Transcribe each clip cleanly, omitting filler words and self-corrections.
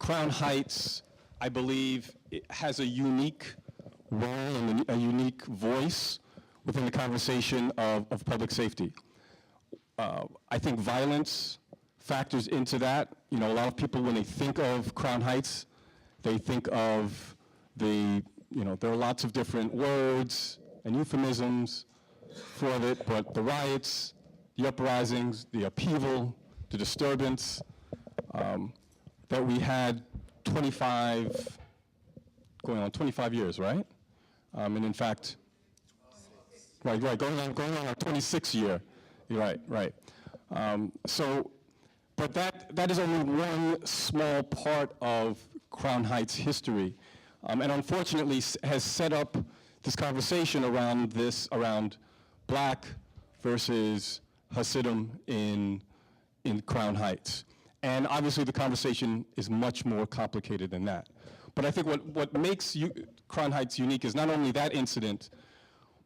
Crown Heights, I believe, it has a unique role and a unique voice within the conversation of public safety. I think violence factors into that. You know, a lot of people, when they think of Crown Heights, they think of there are lots of different words and euphemisms for it, but the riots, the uprisings, the upheaval, the disturbance that we had going on 25 years, right? And in fact, right, going on our 26th year. Right. But that is only one small part of Crown Heights history, and unfortunately has set up this conversation around black versus Hasidim in Crown Heights. And obviously the conversation is much more complicated than that. But I think what makes Crown Heights unique is not only that incident,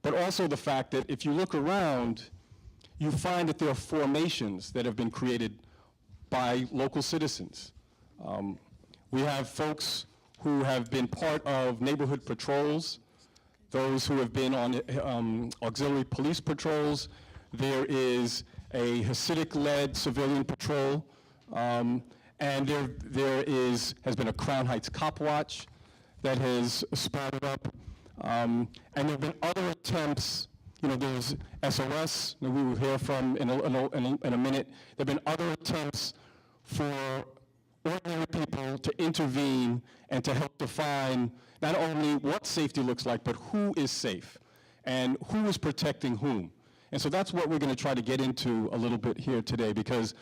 but also the fact that if you look around, you find that there are formations that have been created by local citizens. We have folks who have been part of neighborhood patrols, those who have been on auxiliary police patrols. There is a Hasidic-led civilian patrol, and there has been a Crown Heights Cop Watch that has sprouted up, and there have been other attempts. You know, there's SOS that we will hear from in a minute. There have been other attempts for ordinary people to intervene and to help define not only what safety looks like, but who is safe and who is protecting whom. And so that's what we're going to try to get into a little bit here today, because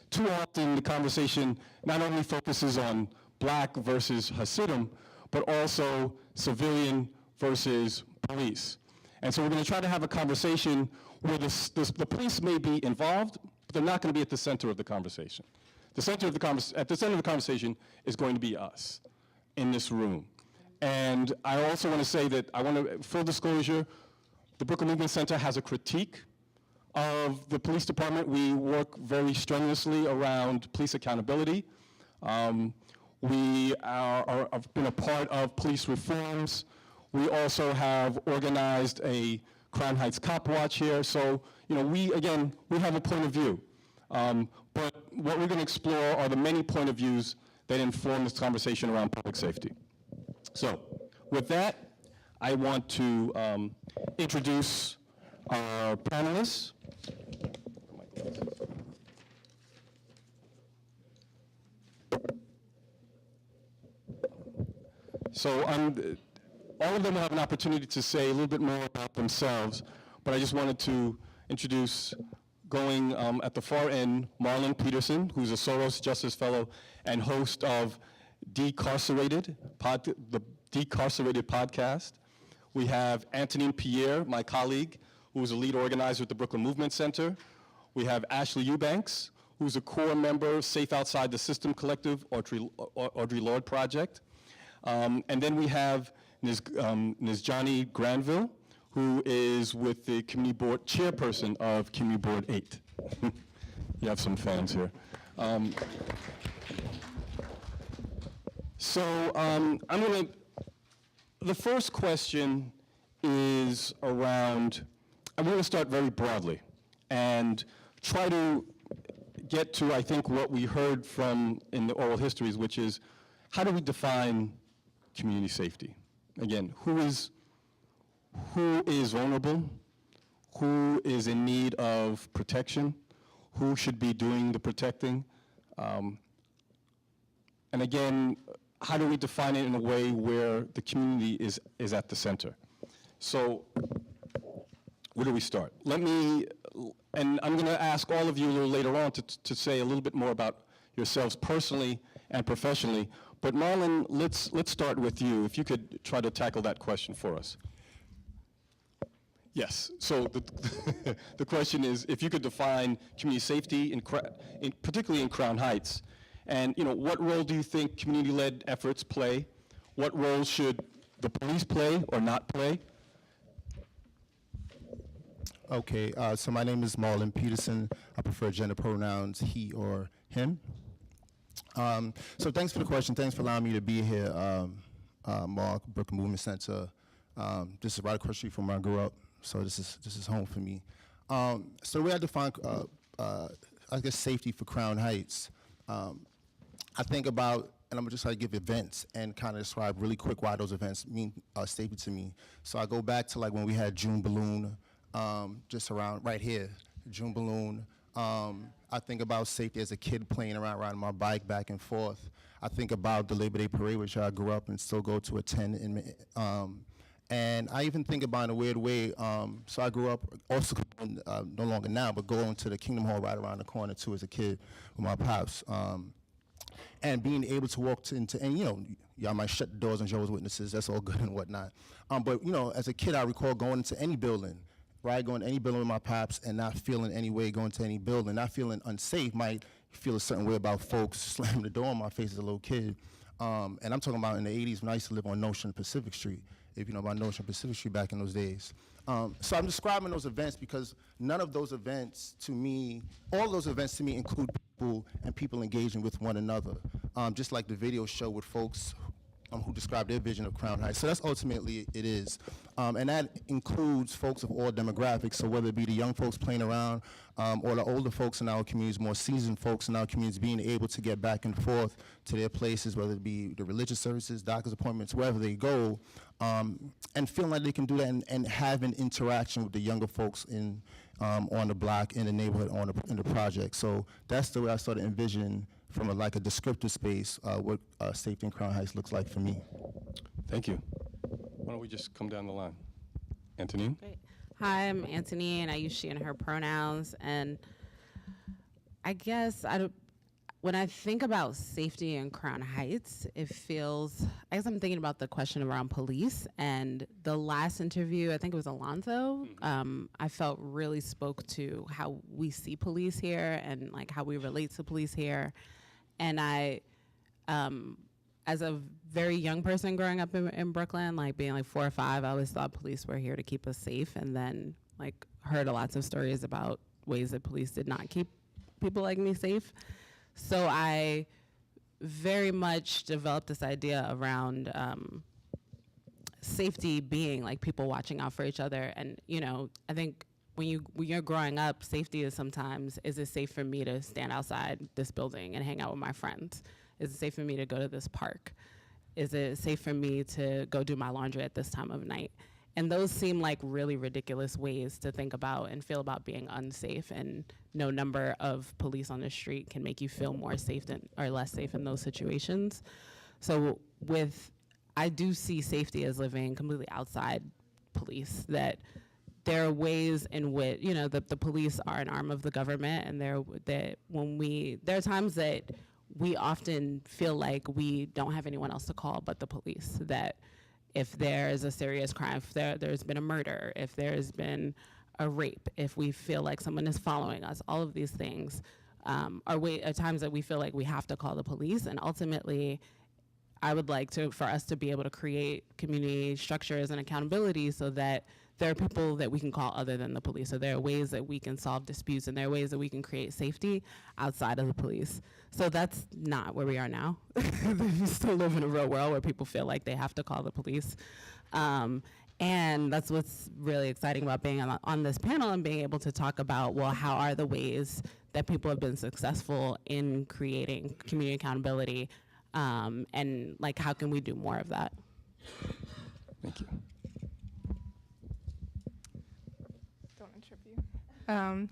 too often the conversation not only focuses on black versus Hasidim, but also civilian versus police. And so we're going to try to have a conversation where the police may be involved, but they're not going to be at the center of the conversation. At the center of the conversation is going to be us in this room. And I also want to say that full disclosure, the Brooklyn Movement Center has a critique of the police department. We work very strenuously around police accountability. We have been a part of police reforms. We also have organized a Crown Heights Cop Watch here. So, you know, we have a point of view. But what we're going to explore are the many point of views that inform this conversation around public safety. So, with that, I want to introduce our panelists. So, all of them will have an opportunity to say a little bit more about themselves, but I just wanted to introduce, going at the far end, Marlon Peterson, who's a Soros Justice Fellow and host of the Decarcerated podcast. We have Anthonine Pierre, my colleague, who is a lead organizer at the Brooklyn Movement Center. We have Ashleigh Eubanks, who's a core member of Safe Outside the System Collective, Audre Lorde Project. And then we have Ms. Johnny Granville, who is with the Community Board, chairperson of Community Board 8. You have some fans here. The first question is around, I'm going to start very broadly and try to get to, I think, what we heard from in the oral histories, which is, how do we define community safety? Again, who is vulnerable? Who is in need of protection? Who should be doing the protecting? And again, how do we define it in a way where the community is at the center? So, where do we start? And I'm going to ask all of you a little later on to say a little bit more about yourselves personally and professionally. But Marlon, let's start with you. If you could try to tackle that question for us. Yes. So the question is, if you could define community safety, particularly in Crown Heights, and what role do you think community-led efforts play? What role should the police play or not play? Okay. So my name is Marlon Peterson. I prefer gender pronouns he or him. So thanks for the question. Thanks for allowing me to be here, Mark, Brooklyn Movement Center. This is right across the street from where I grew up, so this is home for me. So the way I define, I guess, safety for Crown Heights, I think about, and I'm just try to give events and kind of describe really quick why those events mean safety to me. So I go back to like when we had June Balloon, just around right here, June Balloon. I think about safety as a kid playing around riding my bike back and forth. I think about the Labor Day Parade, which I grew up and still go to attend. And I even think about in a weird way, so I grew up also, no longer now, but going to the Kingdom Hall right around the corner too as a kid with my pops. And being able to walk into, and y'all might shut the doors on Jehovah's Witnesses, that's all good and whatnot. But as a kid, I recall going into any building, right? Going to any building with my pops and not feeling any way going to any building, not feeling unsafe, might feel a certain way about folks slamming the door in my face as a little kid. And I'm talking about in the 80s when I used to live on Notion Pacific Street, if you know about Notion Pacific Street back in those days. So I'm describing those events because none of those events to me, all those events to me include people and people engaging with one another. Just like the video show with folks who describe their vision of Crown Heights. So that's ultimately it is. And that includes folks of all demographics, so whether it be the young folks playing around or the older folks in our communities, more seasoned folks in our communities being able to get back and forth to their places, whether it be the religious services, doctor's appointments, wherever they go, and feeling like they can do that and have an interaction with the younger folks on the block, in the neighborhood, in the project. So that's the way I started envisioning from a descriptive space, what safety in Crown Heights looks like for me. Thank you. Why don't we just come down the line? Anthonine? Great. Hi, I'm Anthonine. I use she and her pronouns. And I guess when I think about safety in Crown Heights, I guess I'm thinking about the question around police. And the last interview, I think it was Alonzo, I felt really spoke to how we see police here and how we relate to police here. And I, as a very young person growing up in Brooklyn, being 4 or 5, I always thought police were here to keep us safe, and then heard lots of stories about ways that police did not keep people like me safe. So I very much developed this idea around safety being people watching out for each other. And I think when you're growing up, safety is sometimes, is it safe for me to stand outside this building and hang out with my friends? Is it safe for me to go to this park? Is it safe for me to go do my laundry at this time of night? And those seem like really ridiculous ways to think about and feel about being unsafe, and no number of police on the street can make you feel more safe or less safe in those situations. So I do see safety as living completely outside police, that there are ways in which, the police are an arm of the government, and there are times that we often feel like we don't have anyone else to call but the police, that if there's a serious crime, if there's been a murder, if there's been a rape, if we feel like someone is following us, all of these things are times that we feel like we have to call the police. And ultimately, I would like for us to be able to create community structures and accountability so that there are people that we can call other than the police. So there are ways that we can solve disputes, and there are ways that we can create safety outside of the police. So that's not where we are now. We still live in a real world where people feel like they have to call the police. And that's what's really exciting about being on this panel and being able to talk about, well, how are the ways that people have been successful in creating community accountability, and how can we do more of that? Thank you.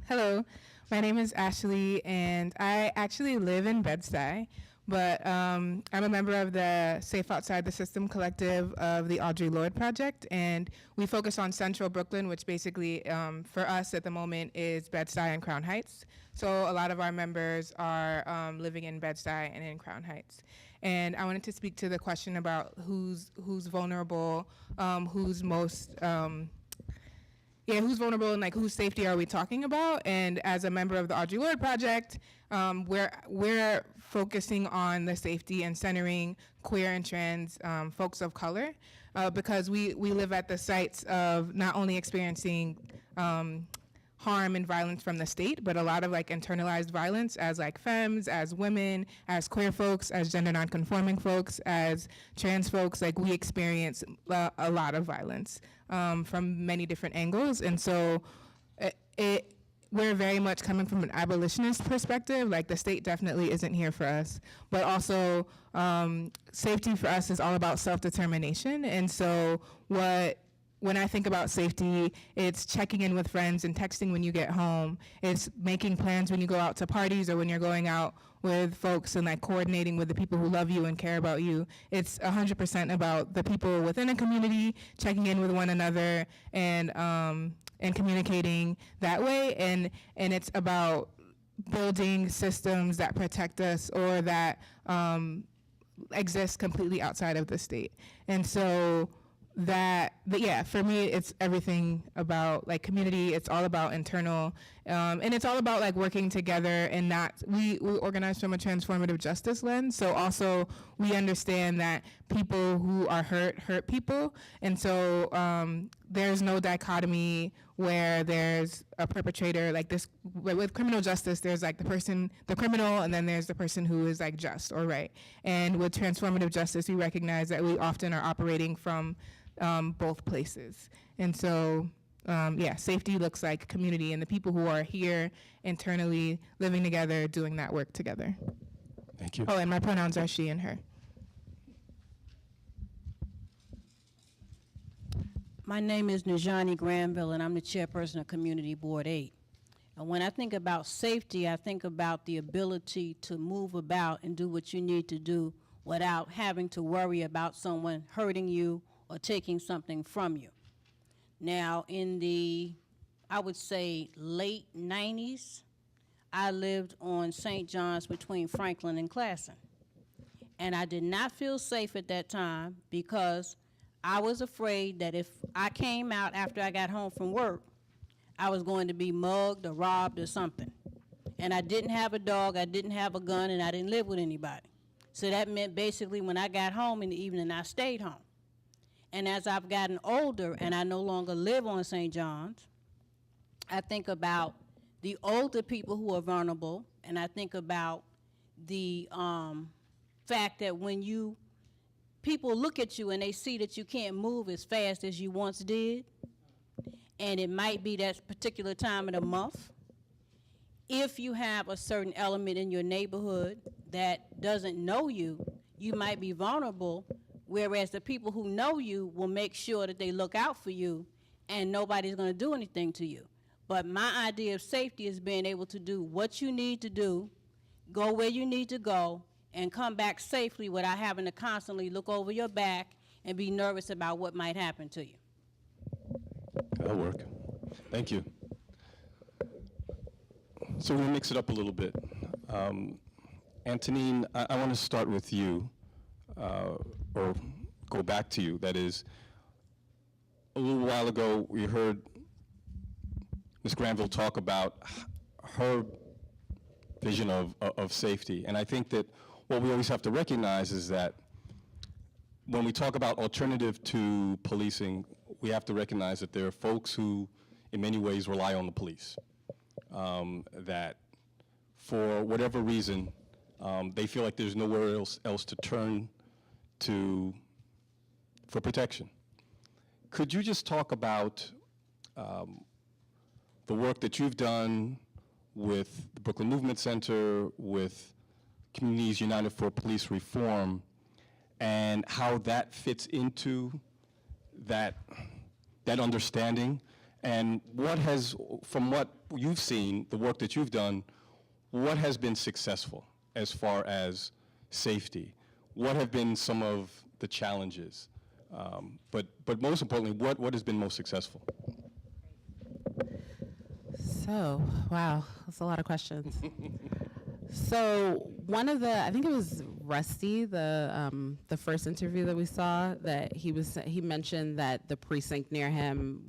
Hello, my name is Ashleigh, and I actually live in Bed-Stuy, but I'm a member of the Safe Outside the System collective of the Audre Lorde project, and we focus on Central Brooklyn, which basically for us at the moment is Bed-Stuy and Crown Heights. So a lot of our members are living in Bed-Stuy and in Crown Heights. And I wanted to speak to the question about who's vulnerable, who's most who's vulnerable, and whose safety are we talking about? And as a member of the Audre Lorde project, we're focusing on the safety and centering queer and trans folks of color, because we live at the sites of not only experiencing harm and violence from the state, but a lot of like internalized violence as like femmes, as women, as queer folks, as gender nonconforming folks, as trans folks. Like we experience a lot of violence from many different angles, and so we're very much coming from an abolitionist perspective. Like the state definitely isn't here for us, but also safety for us is all about self-determination. And so when I think about safety, it's checking in with friends and texting when you get home. It's making plans when you go out to parties or when you're going out with folks and like coordinating with the people who love you and care about you. It's 100% about the people within a community, checking in with one another and communicating that way. And it's about building systems that protect us or that exist completely outside of the state. And so but yeah, for me, it's everything about like community. It's all about internal, and it's all about like working together and not, we organize from a transformative justice lens. So also we understand that people who are hurt people. And so there's no dichotomy where there's a perpetrator like this. With criminal justice, there's like the criminal, and then there's the person who is like just or right. And with transformative justice, we recognize that we often are operating from both places. And so, yeah, safety looks like community and the people who are here internally living together, doing that work together. Thank you. Oh, and my pronouns are she and her. My name is Najani Granville, and I'm the chairperson of Community Board 8. And when I think about safety, I think about the ability to move about and do what you need to do without having to worry about someone hurting you or taking something from you. Now, in the, I would say, late 90s, I lived on St. John's between Franklin and Classen. And I did not feel safe at that time because I was afraid that if I came out after I got home from work, I was going to be mugged or robbed or something. And I didn't have a dog, I didn't have a gun, and I didn't live with anybody. So that meant basically when I got home in the evening, I stayed home. And as I've gotten older and I no longer live on St. John's, I think about the older people who are vulnerable, and I think about the fact that when people look at you and they see that you can't move as fast as you once did, and it might be that particular time of the month. If you have a certain element in your neighborhood that doesn't know you, you might be vulnerable, whereas the people who know you will make sure that they look out for you and nobody's going to do anything to you. But my idea of safety is being able to do what you need to do, go where you need to go, and come back safely without having to constantly look over your back and be nervous about what might happen to you. That'll work. Thank you. So we'll mix it up a little bit. Anthonine, I want to start with you, or go back to you. That is, a little while ago, we heard Ms. Granville talk about her vision of safety. And I think that what we always have to recognize is that when we talk about alternative to policing, we have to recognize that there are folks who, in many ways, rely on the police. That for whatever reason, they feel like there's nowhere else to turn to for protection. Could you just talk about the work that you've done with the Brooklyn Movement Center, with Communities United for Police Reform, and how that fits into that understanding, and what has, from what you've seen, the work that you've done, what has been successful as far as safety? What have been some of the challenges? But most importantly, what has been most successful? So, wow, that's a lot of questions. So one of the, I think it was Rusty, the first interview that we saw, that he mentioned that the precinct near him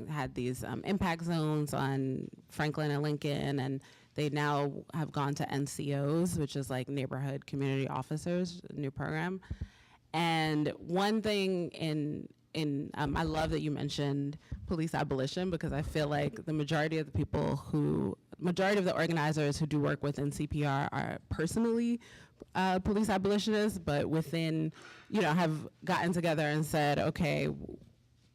had these impact zones on Franklin and Lincoln, and they now have gone to NCOs, which is like neighborhood community officers, a new program. And one thing in I love that you mentioned police abolition, because I feel like the majority of the organizers who do work within CPR are personally police abolitionists, but within, have gotten together and said, okay,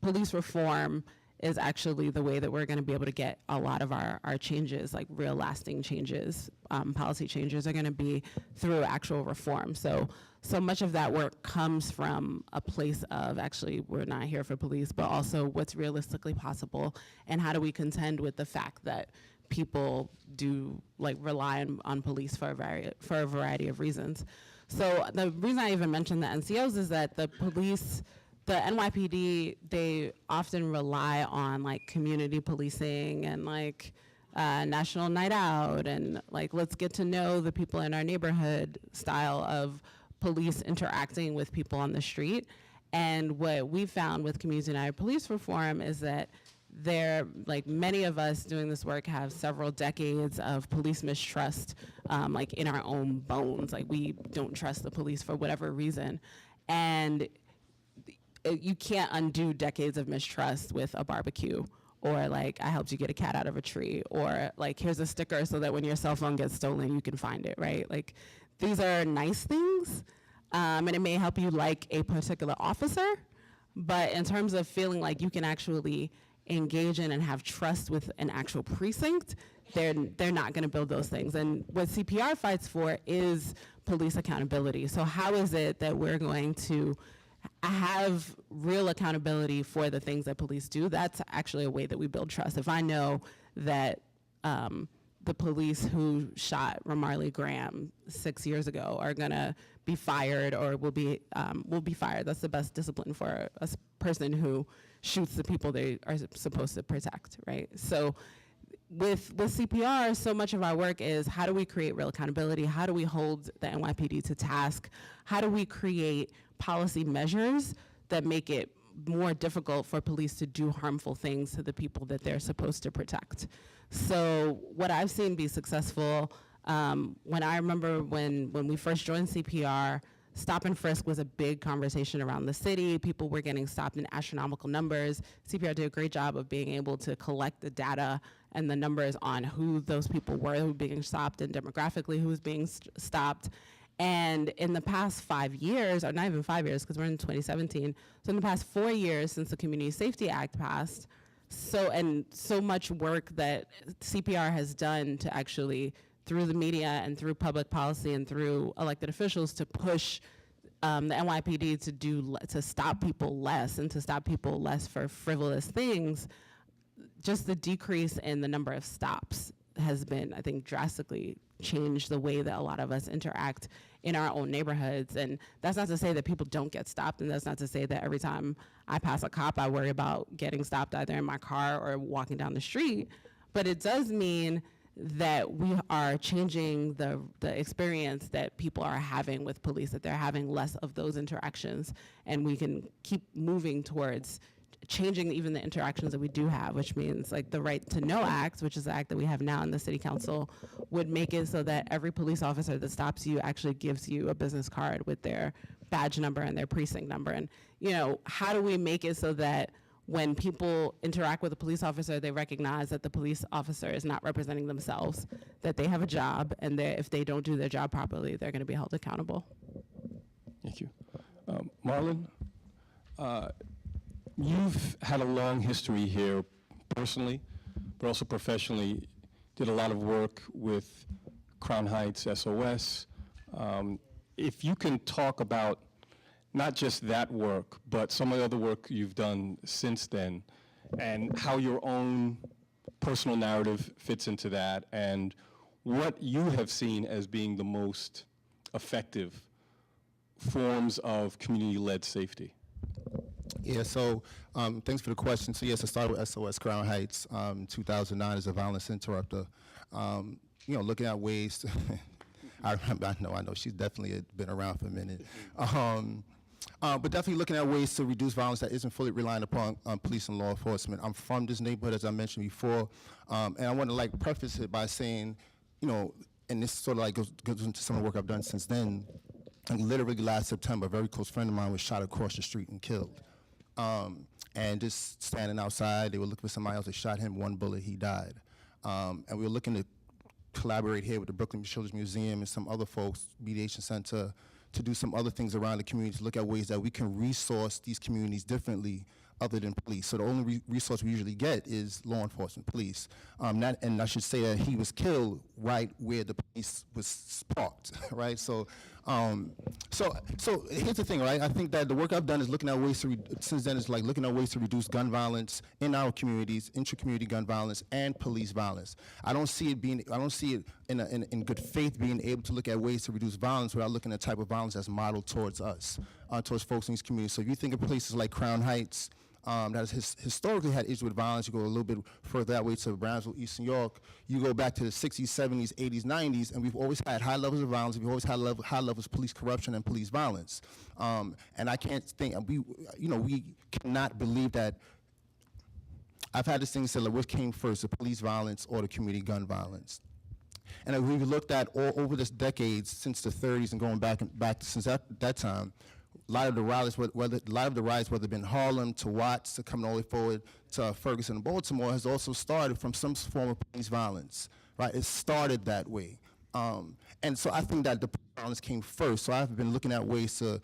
police reform is actually the way that we're going to be able to get a lot of our changes, like real lasting changes, policy changes, are going to be through actual reform. So much of that work comes from a place of, actually, we're not here for police, but also what's realistically possible, and how do we contend with the fact that people do rely on police for a variety of reasons. So the reason I even mentioned the NCOs is that the NYPD, they often rely on community policing and National Night Out and let's get to know the people in our neighborhood style of police interacting with people on the street. And what we found with Community United Police Reform is that many of us doing this work have several decades of police mistrust, in our own bones. We don't trust the police for whatever reason. And you can't undo decades of mistrust with a barbecue, or I helped you get a cat out of a tree, or here's a sticker so that when your cell phone gets stolen, you can find it, right? These are nice things, and it may help you like a particular officer, but in terms of feeling like you can actually engage in and have trust with an actual precinct, they're not going to build those things. And what CPR fights for is police accountability. So how is it that we're going to have real accountability for the things that police do? That's actually a way that we build trust. If I know that the police who shot Ramarley Graham 6 years ago are gonna be fired, or will be fired, that's the best discipline for a person who shoots the people they are supposed to protect, right? So with CPR, so much of our work is, how do we create real accountability? How do we hold the NYPD to task? How do we create policy measures that make it more difficult for police to do harmful things to the people that they're supposed to protect? So what I've seen be successful, when I remember when we first joined CPR, stop and frisk was a big conversation around the city. People were getting stopped in astronomical numbers. CPR did a great job of being able to collect the data and the numbers on who those people were who were being stopped, and demographically who was being stopped. And in the past 5 years, or not even 5 years, because we're in 2017, so in the past 4 years since the Community Safety Act passed, so much work that CPR has done to actually, through the media and through public policy and through elected officials, to push the NYPD to stop people less, and to stop people less for frivolous things. Just the decrease in the number of stops has been, I think, drastically changed the way that a lot of us interact in our own neighborhoods. And that's not to say that people don't get stopped, and that's not to say that every time I pass a cop, I worry about getting stopped either in my car or walking down the street. But it does mean that we are changing the experience that people are having with police, that they're having less of those interactions, and we can keep moving towards changing even the interactions that we do have, which means the Right to Know Act, which is the act that we have now in the city council, would make it so that every police officer that stops you actually gives you a business card with their badge number and their precinct number. And how do we make it so that when people interact with a police officer, they recognize that the police officer is not representing themselves, that they have a job, and that if they don't do their job properly, they're going to be held accountable. Thank you. Marlon, you've had a long history here personally, but also professionally. Did a lot of work with Crown Heights SOS. If you can talk about not just that work, but some of the other work you've done since then, and how your own personal narrative fits into that, and what you have seen as being the most effective forms of community-led safety. Yeah, so thanks for the question. So yes, I started with SOS Crown Heights 2009 as a violence interrupter. Looking at ways to I know, she's definitely been around for a minute. But definitely looking at ways to reduce violence that isn't fully relying upon police and law enforcement. I'm from this neighborhood, as I mentioned before, and I want to preface it by saying, and this sort of goes into some of the work I've done since then. And literally last September, a very close friend of mine was shot across the street and killed. and just standing outside. They were looking for somebody else. They shot him, 1 bullet, he died. And we were looking to collaborate here with the Brooklyn Children's Museum and some other folks, Mediation Center, to do some other things around the community, to look at ways that we can resource these communities differently other than police. So the only resource we usually get is law enforcement, police. And I should say that he was killed right where the police was parked, right? So here's the thing, right? I think that the work I've done is looking at ways to, since then, is like looking at ways to reduce gun violence in our communities, intra-community gun violence, and police violence. I don't see it in good faith being able to look at ways to reduce violence without looking at the type of violence that's modeled towards us, towards folks in these communities. So if you think of places like Crown Heights, that has historically had issues with violence. You go a little bit further that way to Brownsville, East New York. You go back to the 60s, 70s, 80s, 90s, and we've always had high levels of violence. We've always had high levels of police corruption and police violence. And I can't think, we cannot believe that. I've had this thing said, like, what came first, the police violence or the community gun violence? And if we've looked at all over this decades, since the 30s and going back since that time, a lot of the riots, whether it been Harlem to Watts to coming all the way forward to Ferguson and Baltimore, has also started from some form of police violence, right? It started that way. And so I think that the violence came first. So I've been looking at ways to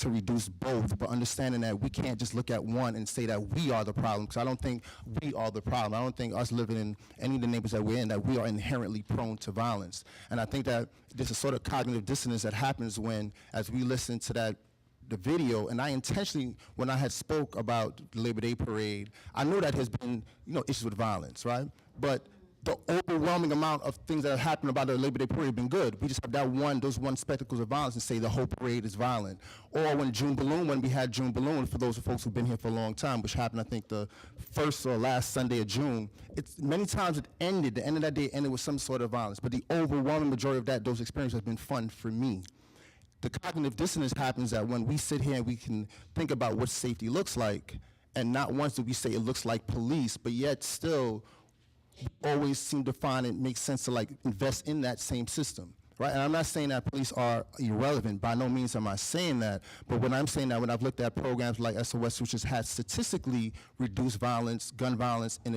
reduce both, but understanding that we can't just look at one and say that we are the problem, because I don't think we are the problem. I don't think us living in any of the neighborhoods that we're in, that we are inherently prone to violence. And I think that there's a sort of cognitive dissonance that happens when, as we listen to the video, and I intentionally, when I had spoke about the Labor Day parade, I know that has been, issues with violence, right? But the overwhelming amount of things that have happened about the Labor Day parade have been good. We just have those one spectacles of violence and say the whole parade is violent. Or when we had June Balloon, for those folks who've been here for a long time, which happened, I think, the first or last Sunday of June, many times the end of that day ended with some sort of violence. But the overwhelming majority of those experiences have been fun for me. The cognitive dissonance happens that when we sit here and we can think about what safety looks like, and not once do we say it looks like police, but yet still always seem to find it makes sense to invest in that same system, right? And I'm not saying that police are irrelevant. By no means am I saying that. But when I'm saying that, when I've looked at programs like SOS, which has had statistically reduced violence, gun violence in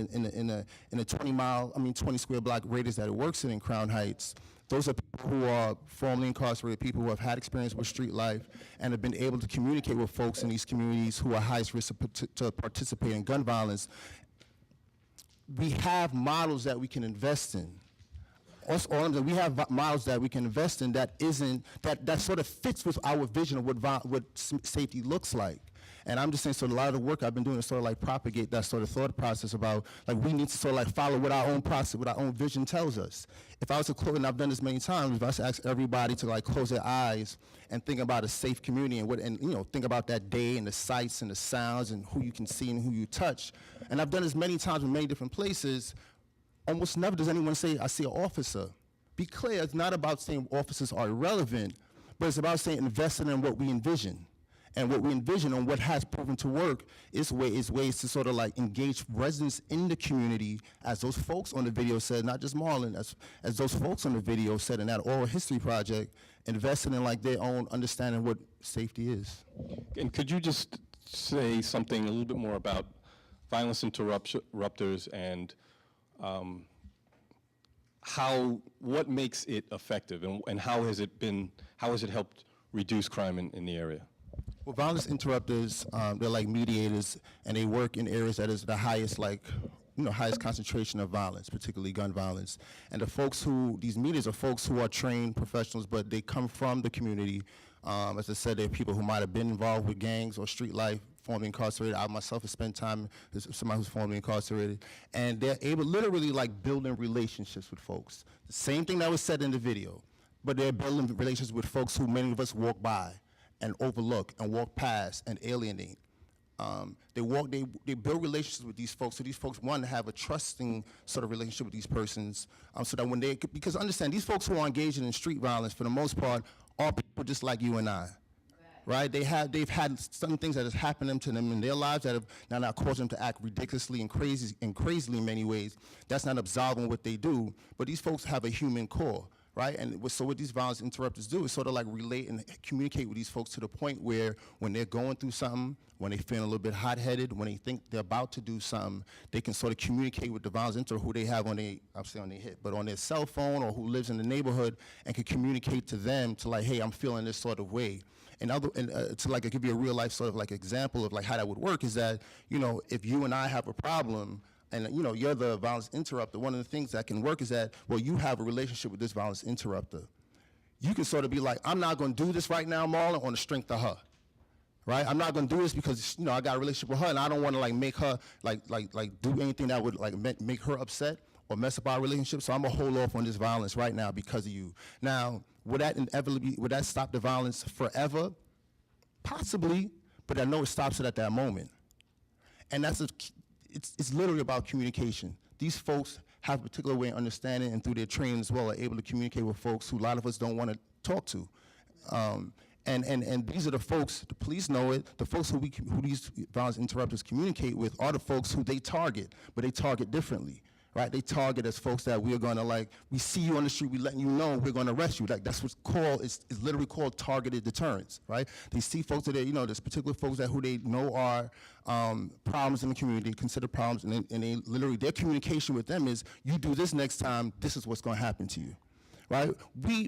a 20 square block radius that it works in Crown Heights, those are people who are formerly incarcerated, people who have had experience with street life and have been able to communicate with folks in these communities who are highest risk to participate in gun violence. We have models that we can invest in. We have models that we can invest in that sort of fits with our vision of what safety looks like. And I'm just saying, so a lot of the work I've been doing is sort of propagate that sort of thought process about, we need to sort of follow what our own process, what our own vision tells us. If I was to close, and I've done this many times, if I was to ask everybody to close their eyes and think about a safe community and think about that day and the sights and the sounds and who you can see and who you touch. And I've done this many times in many different places. Almost never does anyone say, I see an officer. Be clear, it's not about saying officers are irrelevant, but it's about saying investing in what we envision. And what we envision and what has proven to work is ways to sort of engage residents in the community, as those folks on the video said, not just Marlon, as those folks on the video said in that oral history project, investing in their own understanding what safety is. And could you just say something a little bit more about violence interrupters and what makes it effective and how has it helped reduce crime in the area? Well, violence interrupters, they're like mediators, and they work in areas that is the highest, highest concentration of violence, particularly gun violence. And these mediators are folks who are trained professionals, but they come from the community. As I said, they're people who might have been involved with gangs or street life, formerly incarcerated. I myself have spent time as somebody who's formerly incarcerated. And they're able, literally, building relationships with folks. The same thing that was said in the video, but they're building relationships with folks who many of us walk by and overlook and walk past and alienate. They build relationships with these folks, so these folks want to have a trusting sort of relationship with these persons, so that because understand, these folks who are engaging in street violence, for the most part, are people just like you and I, right? They've had some things that have happened to them in their lives that have now caused them to act ridiculously and crazily in many ways. That's not absolving what they do, but these folks have a human core. right? And so what these violence interrupters do is sort of like relate and communicate with these folks to the point where when they're going through something, when they feel a little bit hot-headed, when they think they're about to do something, they can sort of communicate with the violence interrupter who they have on their, I'll say on their hip, but on their cell phone or who lives in the neighborhood, and can communicate to them to like, hey, I'm feeling this sort of way. And to like give you a real life sort of like example of like how that would work is that, you know, if you and I have a problem, and you know, you're the violence interrupter, one of the things that can work is that, well, you have a relationship with this violence interrupter. You can sort of be like, I'm not gonna do this right now, Marlon, on the strength of her, right? I'm not gonna do this because, you know, I got a relationship with her and I don't wanna like make her, like do anything that would like make her upset or mess up our relationship, so I'm gonna hold off on this violence right now because of you. Now, would that stop the violence forever? Possibly, but I know it stops it at that moment. And it's literally about communication. These folks have a particular way of understanding, and through their training as well, are able to communicate with folks who a lot of us don't want to talk to. And these are the folks, the police know it, the folks who these violence interrupters communicate with are the folks who they target, but they target differently, right? They target as folks that we're gonna like, we see you on the street, we letting you know we're gonna arrest you. Like that's what's called, it's literally called targeted deterrence, right? They see folks that you know, there's particular folks that who they know are problems in the community, consider problems, and they literally, their communication with them is, you do this next time, this is what's gonna happen to you, right?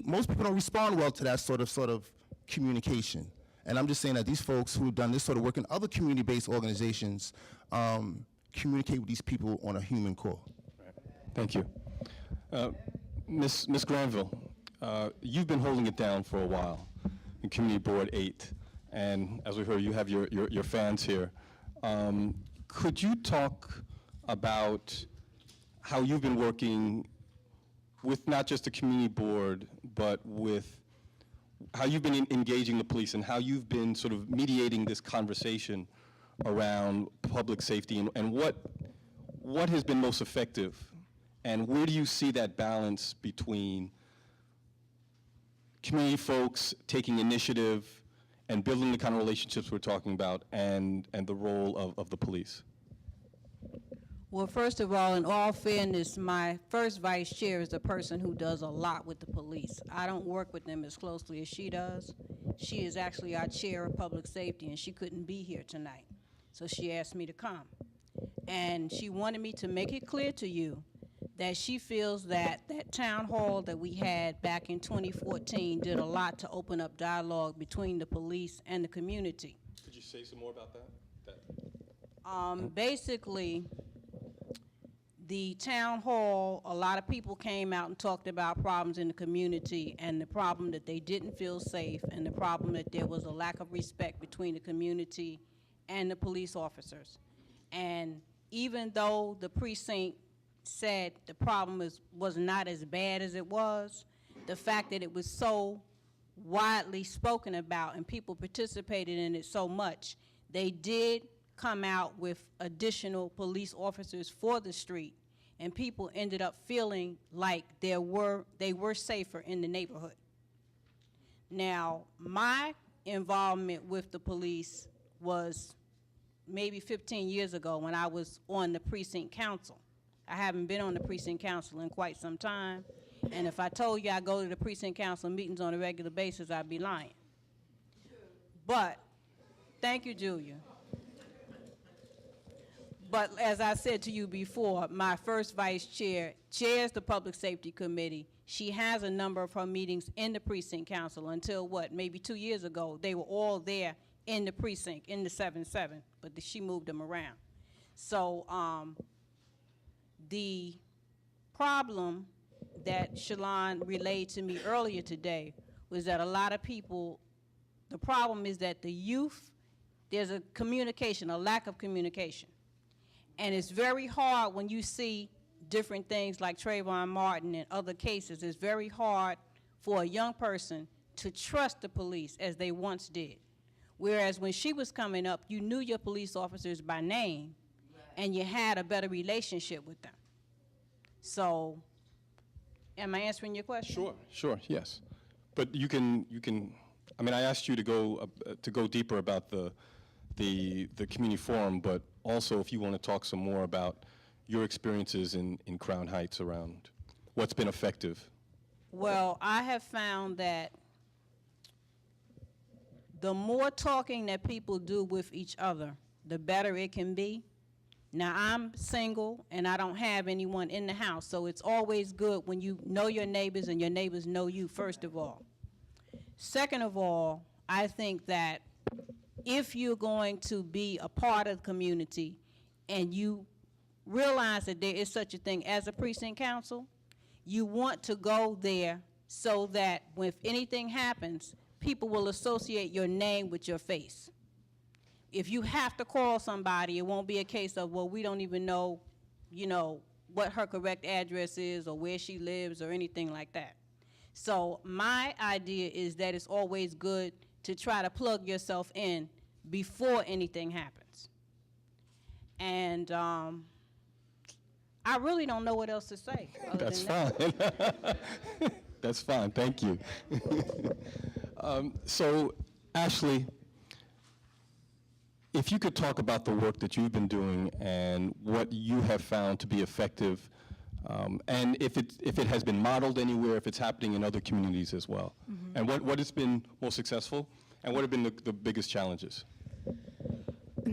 Most people don't respond well to that sort of communication. And I'm just saying that these folks who have done this sort of work in other community-based organizations communicate with these people on a human core. Thank you. Ms. Granville, you've been holding it down for a while in Community Board 8, and as we heard, you have your fans here. Could you talk about how you've been working with not just the community board, but with how you've been engaging the police and how you've been sort of mediating this conversation around public safety, and what has been most effective? And where do you see that balance between community folks taking initiative and building the kind of relationships we're talking about, and the role of the police? Well, first of all, in all fairness, my first vice chair is a person who does a lot with the police. I don't work with them as closely as she does. She is actually our chair of public safety, and she couldn't be here tonight. So she asked me to come. And she wanted me to make it clear to you that she feels that that town hall that we had back in 2014 did a lot to open up dialogue between the police and the community. Could you say some more about that? Basically, the town hall, a lot of people came out and talked about problems in the community, and the problem that they didn't feel safe, and the problem that there was a lack of respect between the community and the police officers. And even though the precinct said the problem was not as bad as it was, the fact that it was so widely spoken about and people participated in it so much, they did come out with additional police officers for the street, and people ended up feeling like they were safer in the neighborhood. Now, my involvement with the police was maybe 15 years ago when I was on the precinct council. I haven't been on the precinct council in quite some time, and if I told you I go to the precinct council meetings on a regular basis, I'd be lying. But, thank you, Julia. But as I said to you before, my first vice chair chairs the Public Safety Committee. She has a number of her meetings in the precinct council until maybe 2 years ago, they were all there in the precinct, in the 7-7, but she moved them around. So the problem that Shalawn relayed to me earlier today was that a lot of people, the problem is that the youth, there's a lack of communication. And it's very hard when you see different things like Trayvon Martin and other cases. It's very hard for a young person to trust the police as they once did. Whereas when she was coming up, you knew your police officers by name, and you had a better relationship with them. So, am I answering your question? Sure, yes. But you can. I mean, I asked you to go deeper about the community forum, but also if you want to talk some more about your experiences in Crown Heights around what's been effective. Well, I have found that the more talking that people do with each other, the better it can be. Now, I'm single, and I don't have anyone in the house, so it's always good when you know your neighbors and your neighbors know you, first of all. Second of all, I think that if you're going to be a part of the community and you realize that there is such a thing as a precinct council, you want to go there so that if anything happens, people will associate your name with your face. If you have to call somebody, it won't be a case of, well, we don't even know, you know, what her correct address is or where she lives or anything like that. So my idea is that it's always good to try to plug yourself in before anything happens. And I really don't know what else to say. That's fine. That's fine, thank you. So, Ashleigh, if you could talk about the work that you've been doing and what you have found to be effective, and if it has been modeled anywhere, if it's happening in other communities as well, and what has been most successful, and what have been the biggest challenges?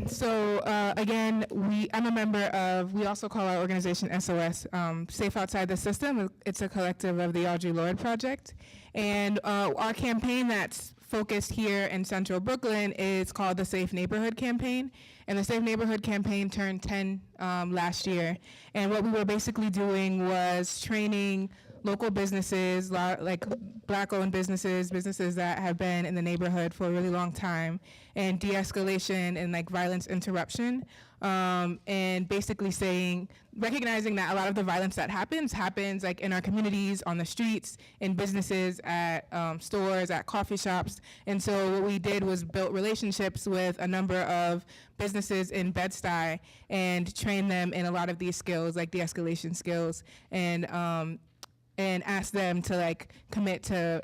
So again, I'm a member of, we also call our organization SOS, Safe Outside the System. It's a collective of the Audre Lorde Project. And our campaign that's focused here in central Brooklyn is called the Safe Neighborhood Campaign. And the Safe Neighborhood Campaign turned 10 last year. And what we were basically doing was training local businesses, like Black-owned businesses that have been in the neighborhood for a really long time, and de-escalation and like violence interruption, and basically recognizing that a lot of the violence that happens like in our communities, on the streets, in businesses, at stores, at coffee shops. And so what we did was built relationships with a number of businesses in Bed-Stuy and train them in a lot of these skills, like de-escalation skills, and ask them to like commit to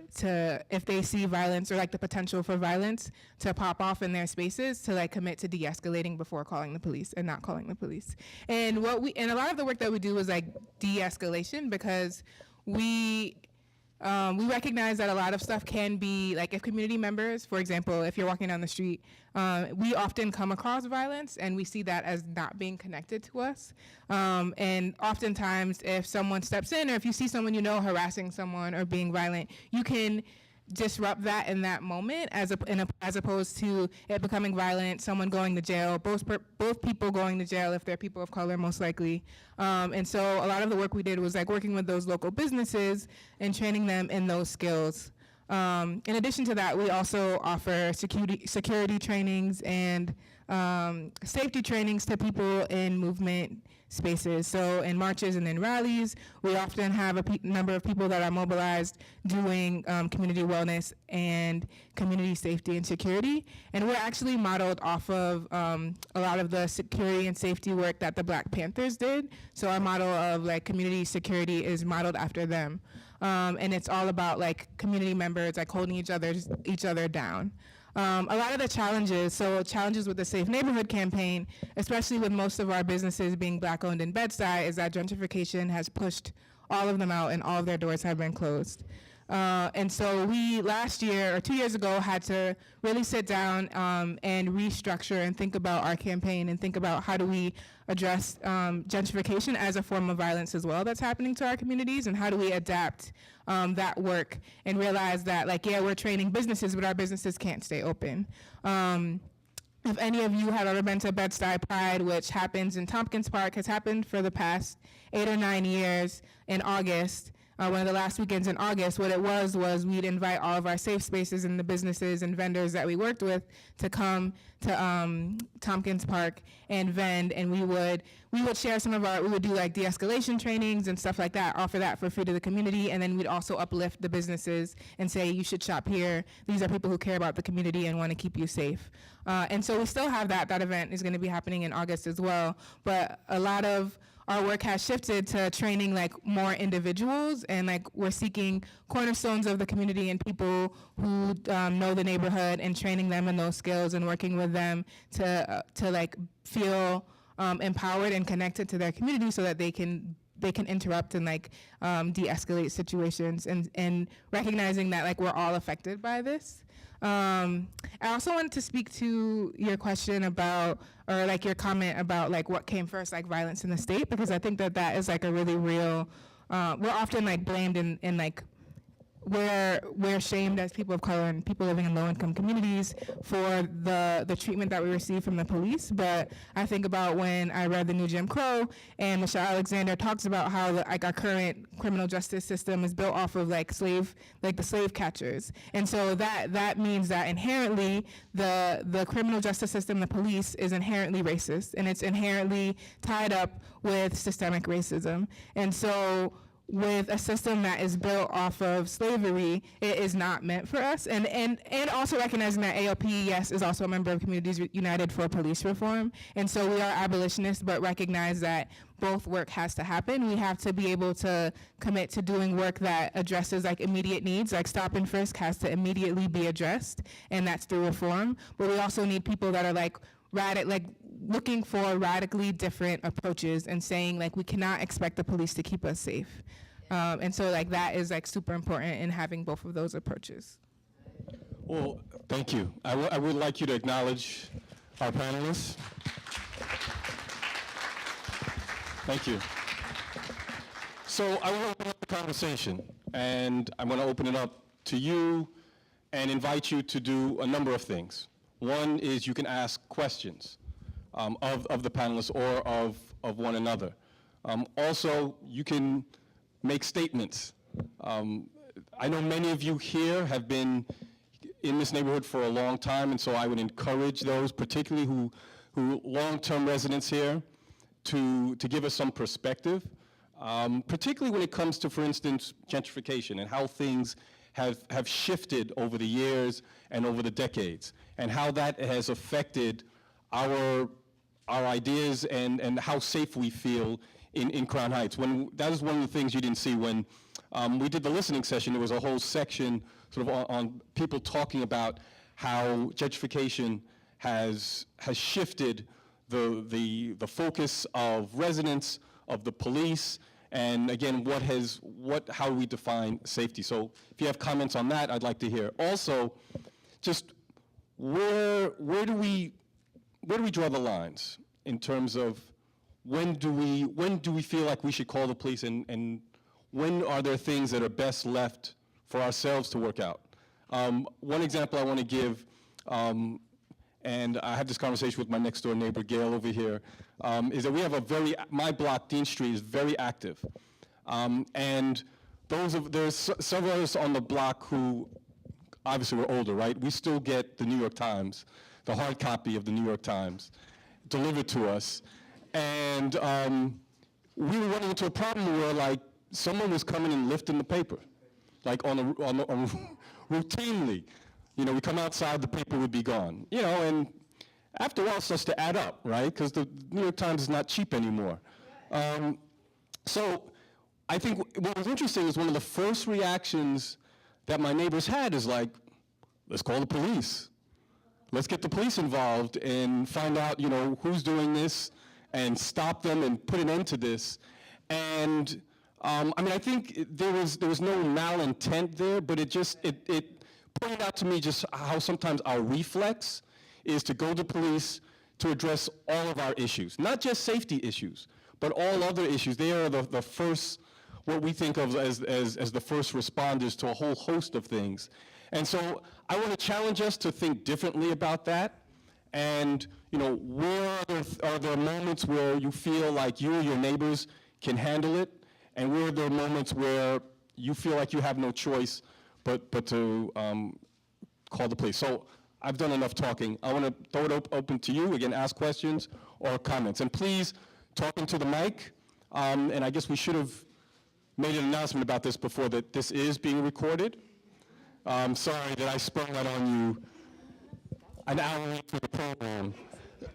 if they see violence or like the potential for violence to pop off in their spaces, to like commit to de-escalating before calling the police and not calling the police. And a lot of the work that we do is like de-escalation, because we recognize that a lot of stuff can be, like if community members, for example, if you're walking down the street, we often come across violence and we see that as not being connected to us. And oftentimes if someone steps in, or if you see someone you know harassing someone or being violent, you can disrupt that in that moment, as opposed to it becoming violent, someone going to jail, both people going to jail if they're people of color, most likely. And so a lot of the work we did was like working with those local businesses and training them in those skills. In addition to that, we also offer security trainings and safety trainings to people in movement spaces. So in marches and in rallies, we often have a number of people that are mobilized doing community wellness and community safety and security. And we're actually modeled off of a lot of the security and safety work that the Black Panthers did. So our model of like community security is modeled after them. And it's all about like community members like holding each other down. A lot of the challenges with the Safe Neighborhood Campaign, especially with most of our businesses being Black-owned in Bed-Stuy, is that gentrification has pushed all of them out and all of their doors have been closed. And so we last year or 2 years ago had to really sit down and restructure and think about our campaign and think about how do we address gentrification as a form of violence as well that's happening to our communities, and how do we adapt that work and realize that like, yeah, we're training businesses, but our businesses can't stay open. If any of you have ever been to Bed-Stuy Pride, which happens in Tompkins Park, has happened for the past 8 or 9 years in August, one of the last weekends in August, what it was we'd invite all of our safe spaces and the businesses and vendors that we worked with to come to Tompkins Park and vend, and we would share we would do like de-escalation trainings and stuff like that, offer that for free to the community, and then we'd also uplift the businesses and say, you should shop here. These are people who care about the community and want to keep you safe. And so we still have that event is going to be happening in August as well, but a lot of our work has shifted to training like more individuals, and like we're seeking cornerstones of the community and people who know the neighborhood and training them in those skills and working with them to like feel empowered and connected to their community so that they can they can interrupt and like de-escalate situations, and recognizing that like we're all affected by this. I also wanted to speak to your question about, or like your comment about like what came first, like violence in the state, because I think that that is like a really real, we're often like blamed in like, we're shamed as people of color and people living in low-income communities for the treatment that we receive from the police. But I think about when I read The New Jim Crow, and Michelle Alexander talks about how like our current criminal justice system is built off of like the slave catchers. And so that means that inherently the criminal justice system, the police, is inherently racist, and it's inherently tied up with systemic racism. And so with a system that is built off of slavery, it is not meant for us. And also recognizing that ALP, yes, is also a member of Communities United for Police Reform. And so we are abolitionists, but recognize that both work has to happen. We have to be able to commit to doing work that addresses like immediate needs, like stop and frisk has to immediately be addressed, and that's through reform. But we also need people that are like looking for radically different approaches and saying like we cannot expect the police to keep us safe. And so like that is like super important in having both of those approaches. Well, thank you. I would like you to acknowledge our panelists. Thank you. So I want to open up the conversation, and I'm going to open it up to you and invite you to do a number of things. One is you can ask questions of the panelists or of one another. Also, you can make statements. I know many of you here have been in this neighborhood for a long time, and so I would encourage those, particularly who long-term residents here, to give us some perspective, particularly when it comes to, for instance, gentrification and how things have shifted over the years and over the decades, and how that has affected our ideas and how safe we feel in Crown Heights. That was one of the things you didn't see when we did the listening session. There was a whole section sort of on people talking about how gentrification has shifted the focus of residents, of the police, and again, how we define safety. So if you have comments on that, I'd like to hear. Also, just where do we draw the lines in terms of when do we feel like we should call the police, and when are there things that are best left for ourselves to work out? One example I want to give, and I had this conversation with my next door neighbor, Gail, over here, is that we have my block, Dean Street, is very active. And there's several of us on the block who, obviously we're older, right? We still get the New York Times, the hard copy of the New York Times, delivered to us. And we were running into a problem where like someone was coming and lifting the paper, like on routinely. You know, we come outside, the paper would be gone. You know, and after a while it starts to add up, right? Because the New York Times is not cheap anymore. So I think what was interesting is one of the first reactions that my neighbors had is like, let's call the police. Let's get the police involved and find out, you know, who's doing this and stop them and put an end to this. And I mean, I think there was no malintent there, but it pointed out to me just how sometimes our reflex is to go to police to address all of our issues, not just safety issues, but all other issues. They are the first, what we think of as the first responders to a whole host of things. And so I want to challenge us to think differently about that. And, you know, where are there moments where you feel like you or your neighbors can handle it? And where are there moments where you feel like you have no choice but to call the police? So I've done enough talking. I want to throw it open to you. Again, ask questions or comments. And please talk into the mic. And I guess we should have made an announcement about this before, that this is being recorded. Sorry that I sprung that on you an hour into the program.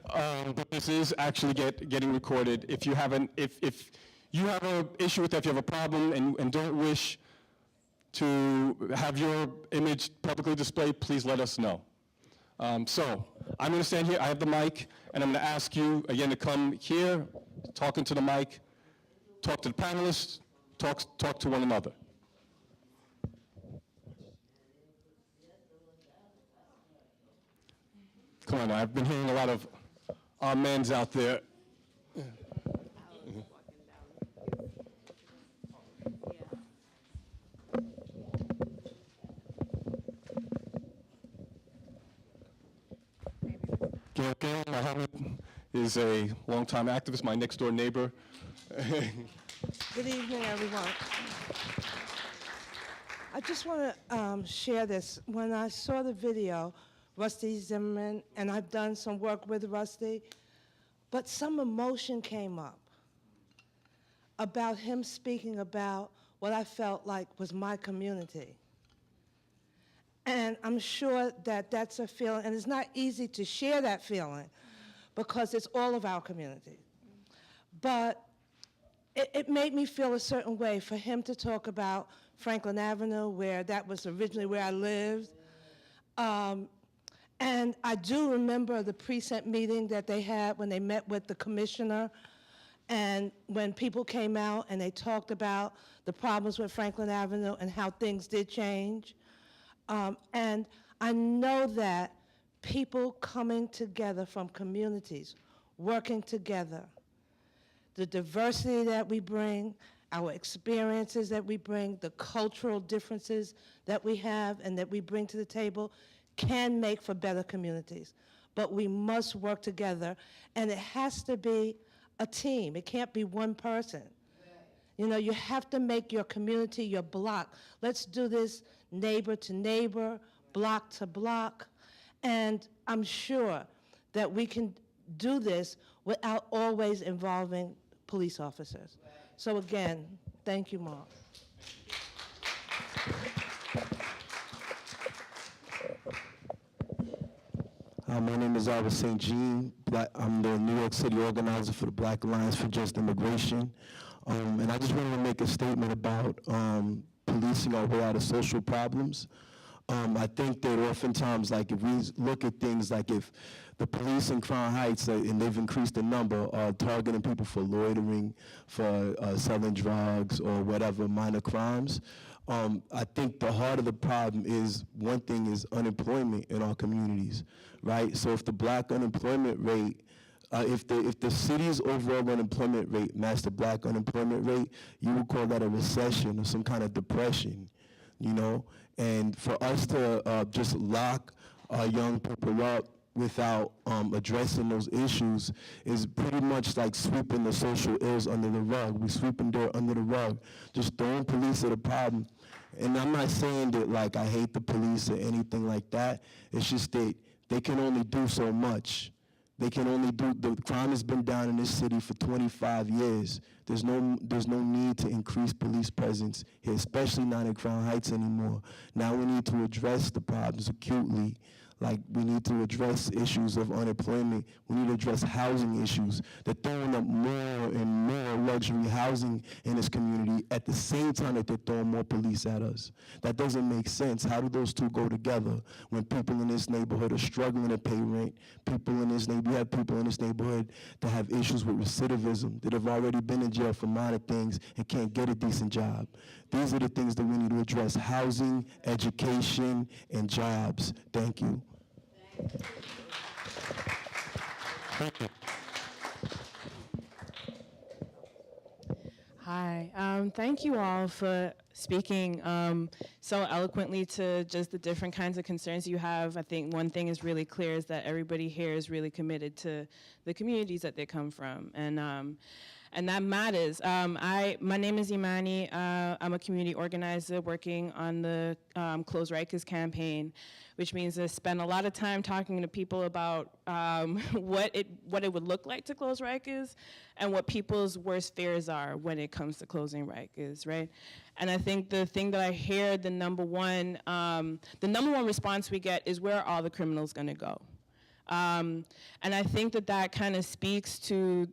But this is actually getting recorded. If you have an issue with that, if you have a problem and don't wish to have your image publicly displayed, please let us know. So I'm going to stand here. I have the mic, and I'm going to ask you again to come here, talk into the mic, talk to the panelists, talk to one another. Come on, I've been hearing a lot of amens out there. Gail Muhammad is a longtime activist, my next door neighbor. Good evening, everyone. I just want to share this. When I saw the video, Rusty Zimmerman, and I've done some work with Rusty, but some emotion came up about him speaking about what I felt like was my community. And I'm sure that that's a feeling, and it's not easy to share that feeling because it's all of our community. But it made me feel a certain way for him to talk about Franklin Avenue, where that was originally where I lived. And I do remember the precinct meeting that they had when they met with the commissioner, and when people came out and they talked about the problems with Franklin Avenue and how things did change. And I know that people coming together from communities, working together, the diversity that we bring, our experiences that we bring, the cultural differences that we have and that we bring to the table can make for better communities. But we must work together, and it has to be a team. It can't be one person. You know, you have to make your community your block. Let's do this neighbor to neighbor, block to block, and I'm sure that we can do this without always involving police officers. So again, thank you, Mark. My name is Audre St. Jean. I'm the New York City organizer for the Black Alliance for Just Immigration. And I just wanted to make a statement about policing our way out of social problems. I think that oftentimes, like, if we look at things like if the police in Crown Heights, and they've increased the number, are targeting people for loitering, for selling drugs, or whatever minor crimes, I think the heart of the problem is, one thing is unemployment in our communities, right? So if the black unemployment rate, if the city's overall unemployment rate matched the black unemployment rate, you would call that a recession or some kind of depression, you know? And for us to just lock our young people up without addressing those issues is pretty much like sweeping the social ills under the rug. We're sweeping dirt under the rug, just throwing police at a problem. And I'm not saying that, like, I hate the police or anything like that. It's just that they can only do so much. They can only do, the crime has been down in this city for 25 years. There's no need to increase police presence here, especially not in Crown Heights anymore. Now we need to address the problems acutely. Like, we need to address issues of unemployment. We need to address housing issues. They're throwing up more and more luxury housing in this community at the same time that they're throwing more police at us. That doesn't make sense. How do those two go together when people in this neighborhood are struggling to pay rent? People in this neighborhood, we have people in this neighborhood that have issues with recidivism, that have already been in jail for minor things and can't get a decent job. These are the things that we need to address: housing, education, and jobs. Thank you. Thank you. Hi, thank you all for speaking so eloquently to just the different kinds of concerns you have. I think one thing is really clear is that everybody here is really committed to the communities that they come from, and that matters. My name is Imani. I'm a community organizer working on the Close Rikers campaign, which means I spend a lot of time talking to people about what it would look like to close Rikers and what people's worst fears are when it comes to closing Rikers, right? And I think the thing that I hear, the number one response we get is, where are all the criminals gonna go? And I think that kind of speaks to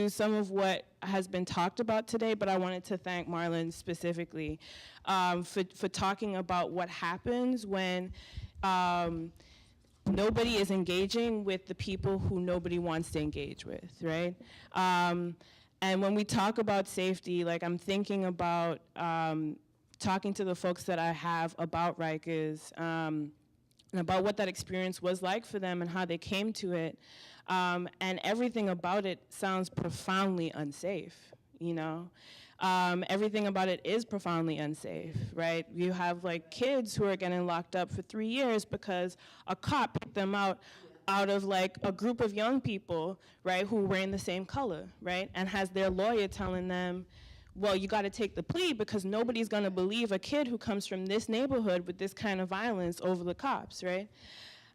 some of what has been talked about today, but I wanted to thank Marlon specifically for talking about what happens when nobody is engaging with the people who nobody wants to engage with, right? And when we talk about safety, like I'm thinking about talking to the folks that I have about Rikers and about what that experience was like for them and how they came to it. And everything about it sounds profoundly unsafe, you know? Everything about it is profoundly unsafe, right? You have like kids who are getting locked up for 3 years because a cop picked them out of like a group of young people, right, who were in the same color, right? And has their lawyer telling them, well, you gotta take the plea because nobody's gonna believe a kid who comes from this neighborhood with this kind of violence over the cops, right?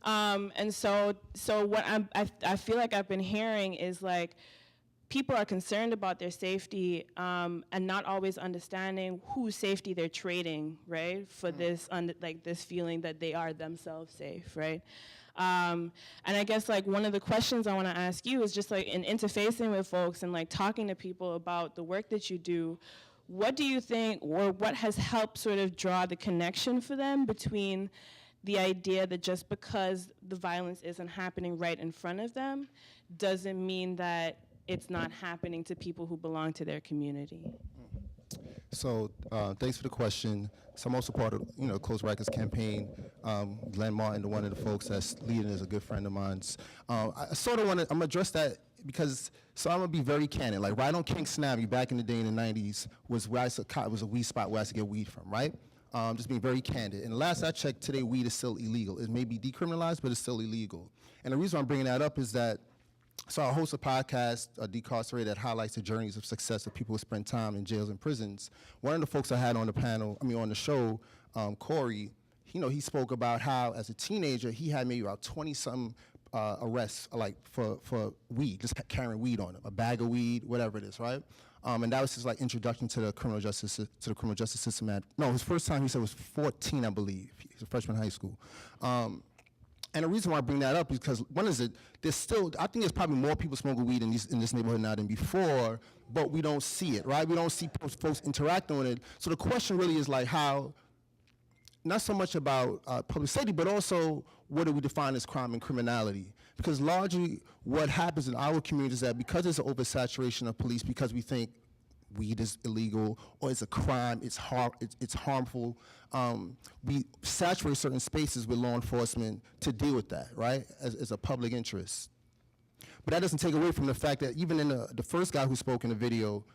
And so what I feel like I've been hearing is like, people are concerned about their safety and not always understanding whose safety they're trading, right, for this feeling that they are themselves safe, right? And I guess like one of the questions I want to ask you is just like in interfacing with folks and like talking to people about the work that you do, what do you think, or what has helped sort of draw the connection for them between the idea that just because the violence isn't happening right in front of them doesn't mean that it's not happening to people who belong to their community? So thanks for the question. So I'm also part of, Close Rikers campaign. Glenn Martin, one of the folks that's leading, is a good friend of mine. I sort of want to, I'm gonna address that because, so I'm gonna be very candid. Like right on King Snabby back in the day in the 90s was where it was a weed spot where I used to get weed from, right? Just being very candid. And last I checked today, weed is still illegal. It may be decriminalized, but it's still illegal. And the reason I'm bringing that up is that, so I host a podcast, Decarcerated, that highlights the journeys of success of people who spend time in jails and prisons. One of the folks I had on the panel, on the show, Corey, he spoke about how as a teenager, he had maybe about 20-something arrests, like for weed, just carrying weed on him, a bag of weed, whatever it is, right? And that was his like introduction to the criminal justice system. His first time he said was 14, I believe. He's a freshman in high school. And the reason why I bring that up is because, one is I think there's probably more people smoking weed in this neighborhood now than before, but we don't see it, right? We don't see folks interacting with it. So the question really is like how, not so much about public safety, but also what do we define as crime and criminality? Because largely what happens in our community is that because there's an oversaturation of police, because we think weed is illegal or it's a crime, it's harmful, we saturate certain spaces with law enforcement to deal with that, right, as a public interest. But that doesn't take away from the fact that even in the first guy who spoke in the video,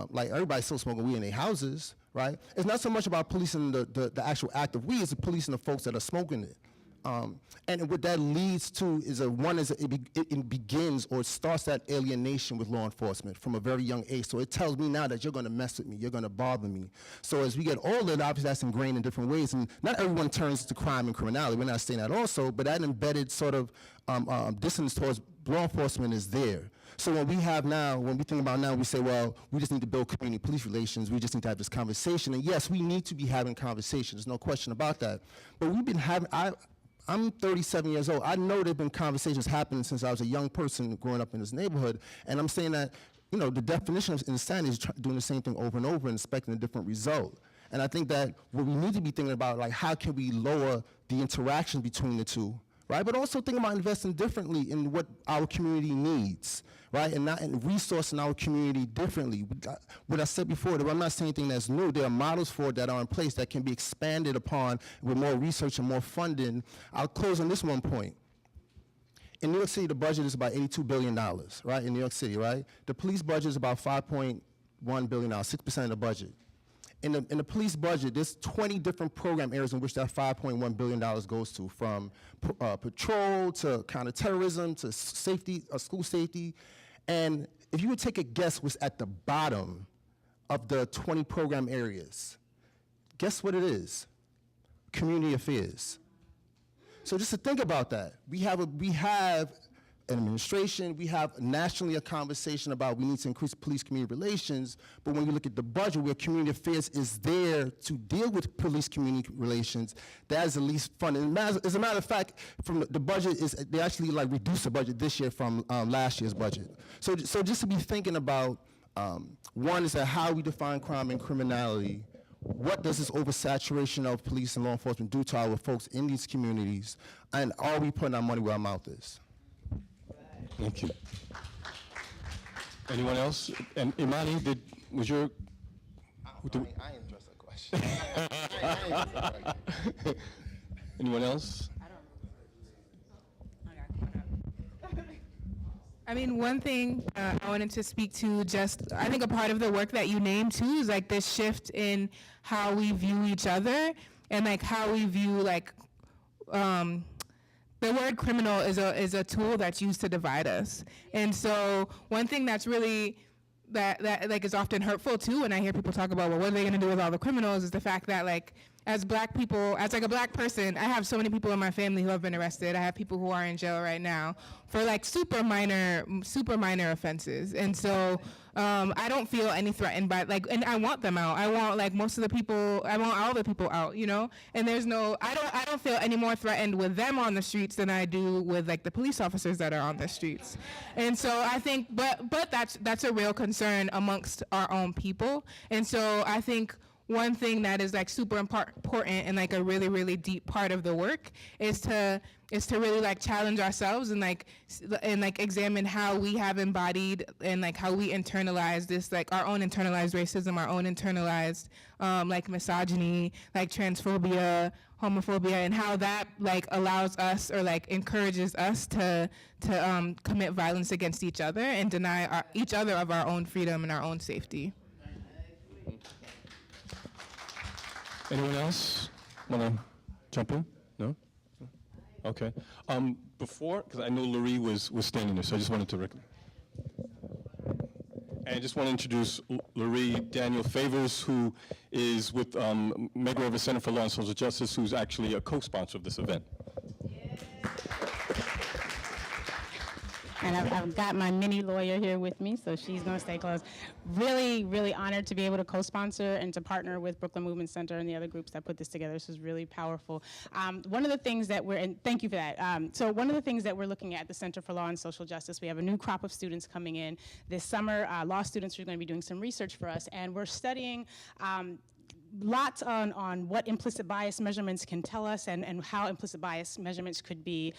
like everybody's still smoking weed in their houses, right? It's not so much about policing the actual act of weed, it's policing the folks that are smoking it. And what that leads to is it begins or it starts that alienation with law enforcement from a very young age. So it tells me now that you're going to mess with me, you're going to bother me. So as we get older, obviously that's ingrained in different ways, and not everyone turns to crime and criminality. We're not saying that also, but that embedded sort of distance towards law enforcement is there. So when we think about now, we say, well, we just need to build community police relations. We just need to have this conversation. And yes, we need to be having conversations. There's no question about that. But we've been having, I'm 37 years old. I know there have been conversations happening since I was a young person growing up in this neighborhood. And I'm saying that, the definition of insanity is doing the same thing over and over and expecting a different result. And I think that what we need to be thinking about, like, how can we lower the interaction between the two, right? But also think about investing differently in what our community needs, right? And resourcing our community differently. What I said before, I'm not saying anything that's new. There are models for it that are in place that can be expanded upon with more research and more funding. I'll close on this one point. In New York City, the budget is about $82 billion, right? In New York City, right? The police budget is about $5.1 billion, 6% of the budget. In the police budget, there's 20 different program areas in which that $5.1 billion goes to, from patrol to counterterrorism to safety, school safety. And if you would take a guess what's at the bottom of the 20 program areas, guess what it is? Community affairs. So just to think about that, we have an administration, we have nationally a conversation about we need to increase police-community relations, but when you look at the budget where community affairs is there to deal with police-community relations, that is the least funded. As a matter of fact, from the budget they actually like reduced the budget this year from last year's budget. So just to be thinking about, one is that how we define crime and criminality. What does this oversaturation of police and law enforcement do to our folks in these communities? And are we putting our money where our mouth is? Thank you. Anyone else? And Imani, was your... I ain't addressed that question. I ain't addressed that question. Anyone else? I mean, one thing I wanted to speak to, just I think a part of the work that you named too is like this shift in how we view each other and like how we view like the word criminal is a tool that's used to divide us. And so one thing that's really that like is often hurtful too when I hear people talk about, well, what are they going to do with all the criminals, is the fact that like as black people, as like a black person, I have so many people in my family who have been arrested. I have people who are in jail right now for like super minor offenses. And so I don't feel any threatened by like, and I want them out. I want like most of the people, I want all the people out, you know? And there's no, I don't feel any more threatened with them on the streets than I do with like the police officers that are on the streets. And so I think, but that's a real concern amongst our own people. And so I think one thing that is like super important and like a really, really deep part of the work is to really like challenge ourselves and like examine how we have embodied and like how we internalize this, like our own internalized racism, our own internalized like misogyny, like transphobia, homophobia, and how that like allows us or like encourages us to commit violence against each other and deny each other of our own freedom and our own safety. Anyone else want to jump in? No? Okay. Before, because I know Laurie was standing there, so I just wanted to and I just want to introduce Laurie Daniel Favors, who is with Medgar Center for Law and Social Justice, who's actually a co-sponsor of this event. And I've got my mini lawyer here with me, so she's going to stay close. Really, really honored to be able to co-sponsor and to partner with Brooklyn Movement Center and the other groups that put this together. This is really powerful. One of the things that and thank you for that. So one of the things that we're looking at the Center for Law and Social Justice, we have a new crop of students coming in this summer. Law students are going to be doing some research for us, and we're studying lots on what implicit bias measurements can tell us and how implicit bias measurements could be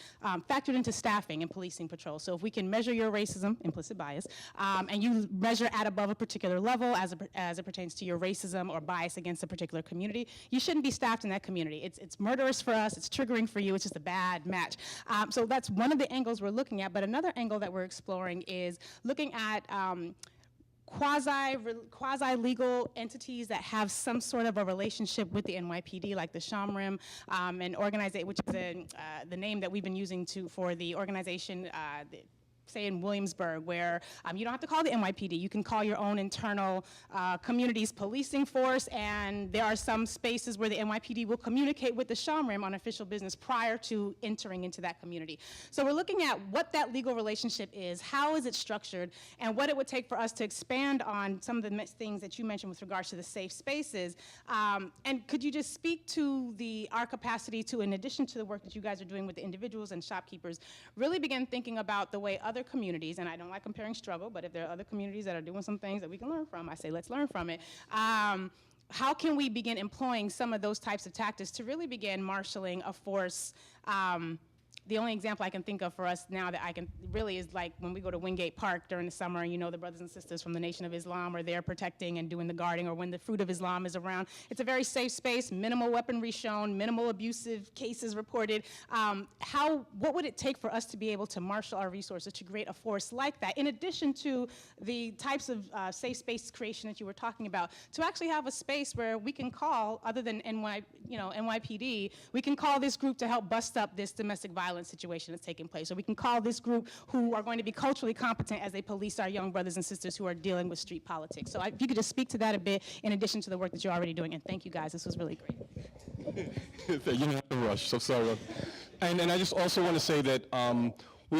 factored into staffing and policing patrols. So if we can measure your racism, implicit bias, and you measure at above a particular level as it pertains to your racism or bias against a particular community, you shouldn't be staffed in that community. It's murderous for us, it's triggering for you, it's just a bad match. So that's one of the angles we're looking at, but another angle that we're exploring is looking at quasi-legal entities that have some sort of a relationship with the NYPD, like the Shama Room, and organization, which is the name that we've been using for the organization, say in Williamsburg, where you don't have to call the NYPD, you can call your own internal community's policing force, and there are some spaces where the NYPD will communicate with the Shama Room on official business prior to entering into that community. So we're looking at what that legal relationship is, how is it structured, and what it would take for us to expand on some of the things that you mentioned with regards to the safe spaces. And could you just speak to our capacity to, in addition to the work that you guys are doing with the individuals and shopkeepers, really begin thinking about the way other communities, and I don't like comparing struggle, but if there are other communities that are doing some things that we can learn from, I say let's learn from it. How can we begin employing some of those types of tactics to really begin marshaling a force? The only example I can think of for us now that I can really is like when we go to Wingate Park during the summer, and you know the brothers and sisters from the Nation of Islam are there protecting and doing the guarding, or when the Fruit of Islam is around. It's a very safe space, minimal weaponry shown, minimal abusive cases reported. What would it take for us to be able to marshal our resources to create a force like that, in addition to the types of safe space creation that you were talking about, to actually have a space where we can call, other than NYPD, we can call this group to help bust up this domestic violence situation that's taking place. So we can call this group who are going to be culturally competent as they police our young brothers and sisters who are dealing with street politics. So if you could just speak to that a bit in addition to the work that you're already doing. And thank you guys, this was really great. You don't have to rush, so sorry. And I just also want to say that I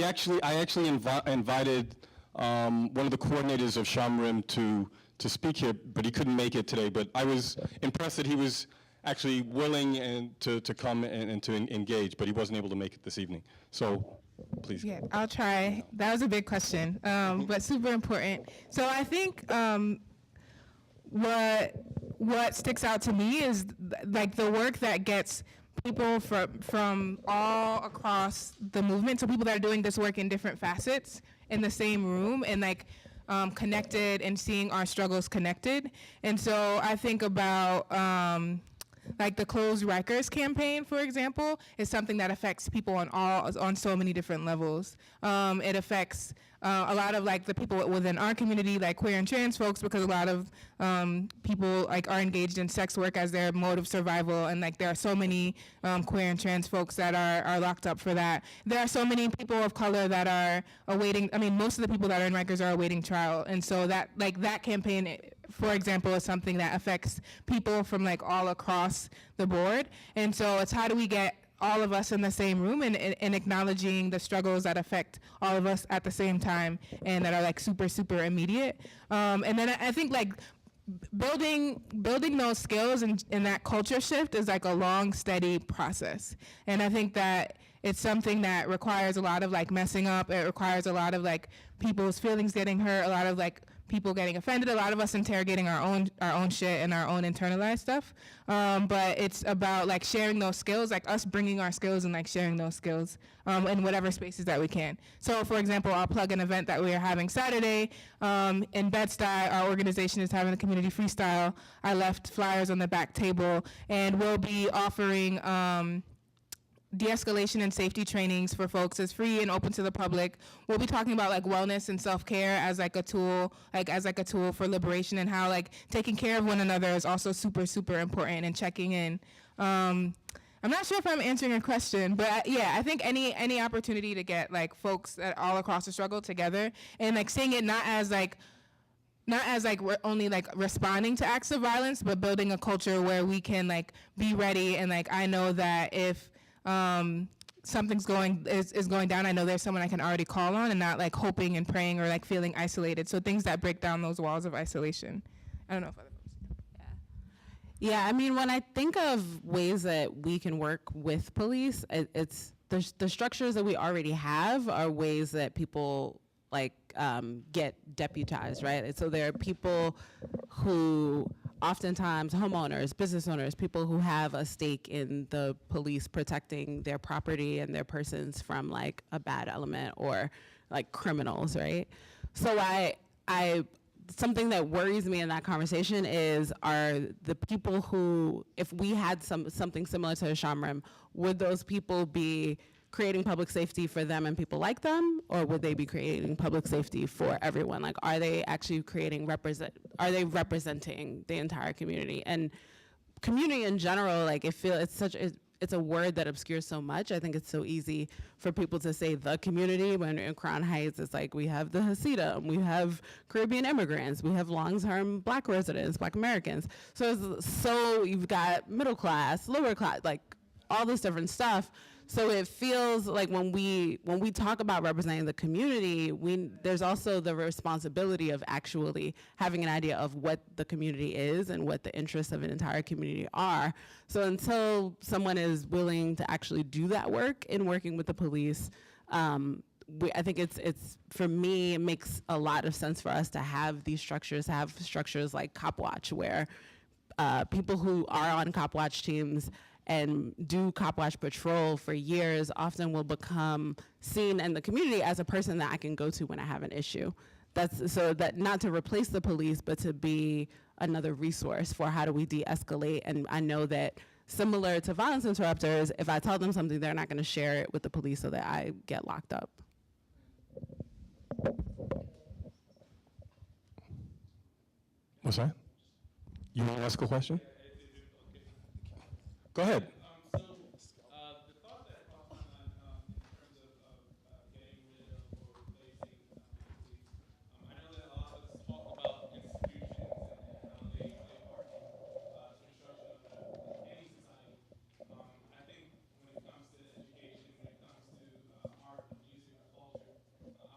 actually invited one of the coordinators of Shama Room to speak here, but he couldn't make it today. But I was impressed that he was actually willing to come and to engage, but he wasn't able to make it this evening. So please. Yeah, I'll try. That was a big question, but super important. So I think what sticks out to me is like the work that gets people from all across the movement, so people that are doing this work in different facets in the same room, and like connected and seeing our struggles connected. And so I think about like the Close Rikers campaign, for example, is something that affects people on so many different levels. It affects a lot of like the people within our community, like queer and trans folks, because a lot of people like are engaged in sex work as their mode of survival, and like there are so many queer and trans folks that are locked up for that. There are so many people of color that are awaiting. I mean, most of the people that are in Rikers are awaiting trial, and so that campaign, for example, is something that affects people from like all across the board. And so it's how do we get all of us in the same room and acknowledging the struggles that affect all of us at the same time and that are like super, super immediate. And then I think like building those skills and that culture shift is like a long, steady process. And I think that it's something that requires a lot of like messing up. It requires a lot of like people's feelings getting hurt, a lot of like people getting offended, a lot of us interrogating our own shit and our own internalized stuff. But it's about like sharing those skills, like us bringing our skills and like sharing those skills in whatever spaces that we can. So for example, I'll plug an event that we are having Saturday in Bed-Stuy. Our organization is having a community freestyle. I left flyers on the back table, and we'll be offering de-escalation and safety trainings for folks. Is free and open to the public. We'll be talking about like wellness and self-care as like a tool for liberation, and how like taking care of one another is also super, super important, and checking in. I'm not sure if I'm answering your question, but I think any opportunity to get like folks that all across the struggle together and like seeing it not as like we're only like responding to acts of violence, but building a culture where we can like be ready, and like I know that if something's going down, I know there's someone I can already call on, and not like hoping and praying or like feeling isolated. So things that break down those walls of isolation. I don't know if other folks. Yeah, I mean, when I think of ways that we can work with police, it's the structures that we already have are ways that people like get deputized, right? And so there are people who oftentimes homeowners, business owners, people who have a stake in the police protecting their property and their persons from like a bad element or like criminals, right? So I something that worries me in that conversation are the people who, if we had something similar to a Shama Room, would those people be creating public safety for them and people like them, or would they be creating public safety for everyone? Like, are they actually are they representing the entire community? And community in general, like it's a word that obscures so much. I think it's so easy for people to say the community, when in Crown Heights, it's like we have the Hasidim, we have Caribbean immigrants, we have long-term Black residents, Black Americans. So you've got middle class, lower class, like all this different stuff. So it feels like when we talk about representing the community, there's also the responsibility of actually having an idea of what the community is and what the interests of an entire community are. So until someone is willing to actually do that work in working with the police, I think it's for me, it makes a lot of sense for us to have these structures, like Cop Watch, where people who are on Cop Watch teams and do Cop Watch patrol for years often will become seen in the community as a person that I can go to when I have an issue. That's so that not to replace the police, but to be another resource for how do we de-escalate. And I know that similar to violence interrupters, if I tell them something, they're not gonna share it with the police so that I get locked up. What's that? You want to ask a question? Go ahead. The thought that crossed my mind in terms of getting rid of or replacing police, I know that a lot of us talk about institutions and how they are to the construction of any society. I think when it comes to education, when it comes to art and music and culture,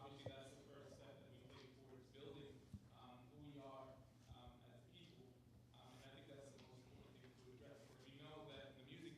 obviously that's the first step that we take towards building who we are as people. And I think that's the most important thing to address. Because we know that the music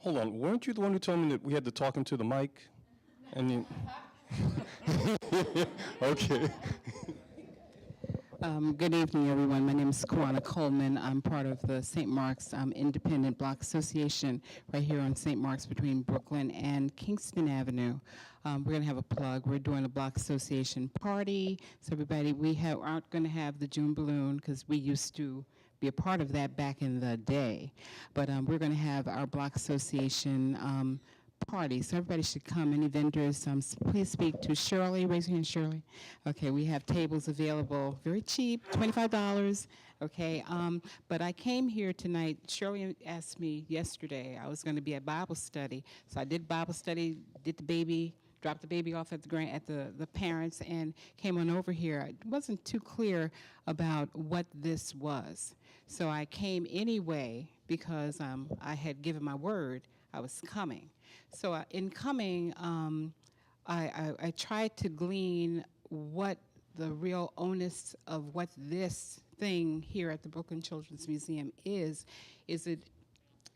Hold on, weren't you the one who told me that we had to talk into the mic? And you, okay. Good evening, everyone. My name is Kawana Coleman. I'm part of the St. Mark's Independent Block Association right here on St. Mark's between Brooklyn and Kingston Avenue. We're going to have a plug. We're doing a Block Association party. So everybody, aren't going to have the June balloon because we used to be a part of that back in the day. But we're going to have our Block Association party, so everybody should come. Any vendors, please speak to Shirley. Raise your hand, Shirley. Okay, we have tables available, very cheap, $25. Okay, but I came here tonight. Shirley asked me yesterday. I was going to be at Bible study, so I did Bible study, did the baby, dropped the baby off at the parents, and came on over here. It wasn't too clear about what this was, so I came anyway because I had given my word I was coming. So in coming, I tried to glean what the real onus of what this thing here at the Brooklyn Children's Museum is. Is it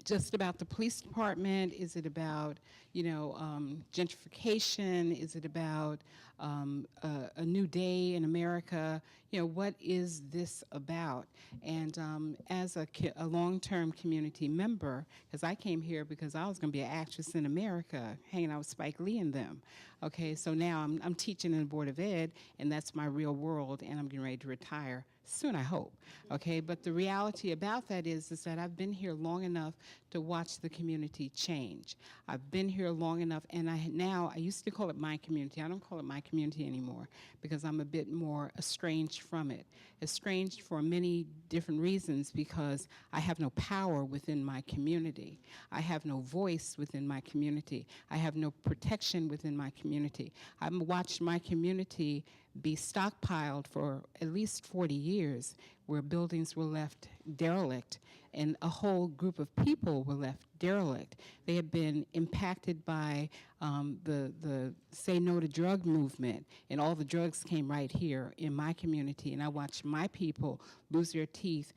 just about the police department? Is it about, gentrification? Is it about a new day in America? What is this about? And as a long-term community member, because I came here because I was going to be an actress in America, hanging out with Spike Lee and them. Okay, so now I'm teaching in the Board of Ed, and that's my real world, and I'm getting ready to retire soon, I hope. Okay, but the reality about that is that I've been here long enough to watch the community change. I've been here long enough, and I used to call it my community. I don't call it my community anymore because I'm a bit more estranged from it. Estranged for many different reasons because I have no power within my community. I have no voice within my community. I have no protection within my community. I've watched my community be stockpiled for at least 40 years, where buildings were left derelict and a whole group of people were left derelict. They have been impacted by the Say No to Drug movement, and all the drugs came right here in my community, and I watched my people lose their teeth,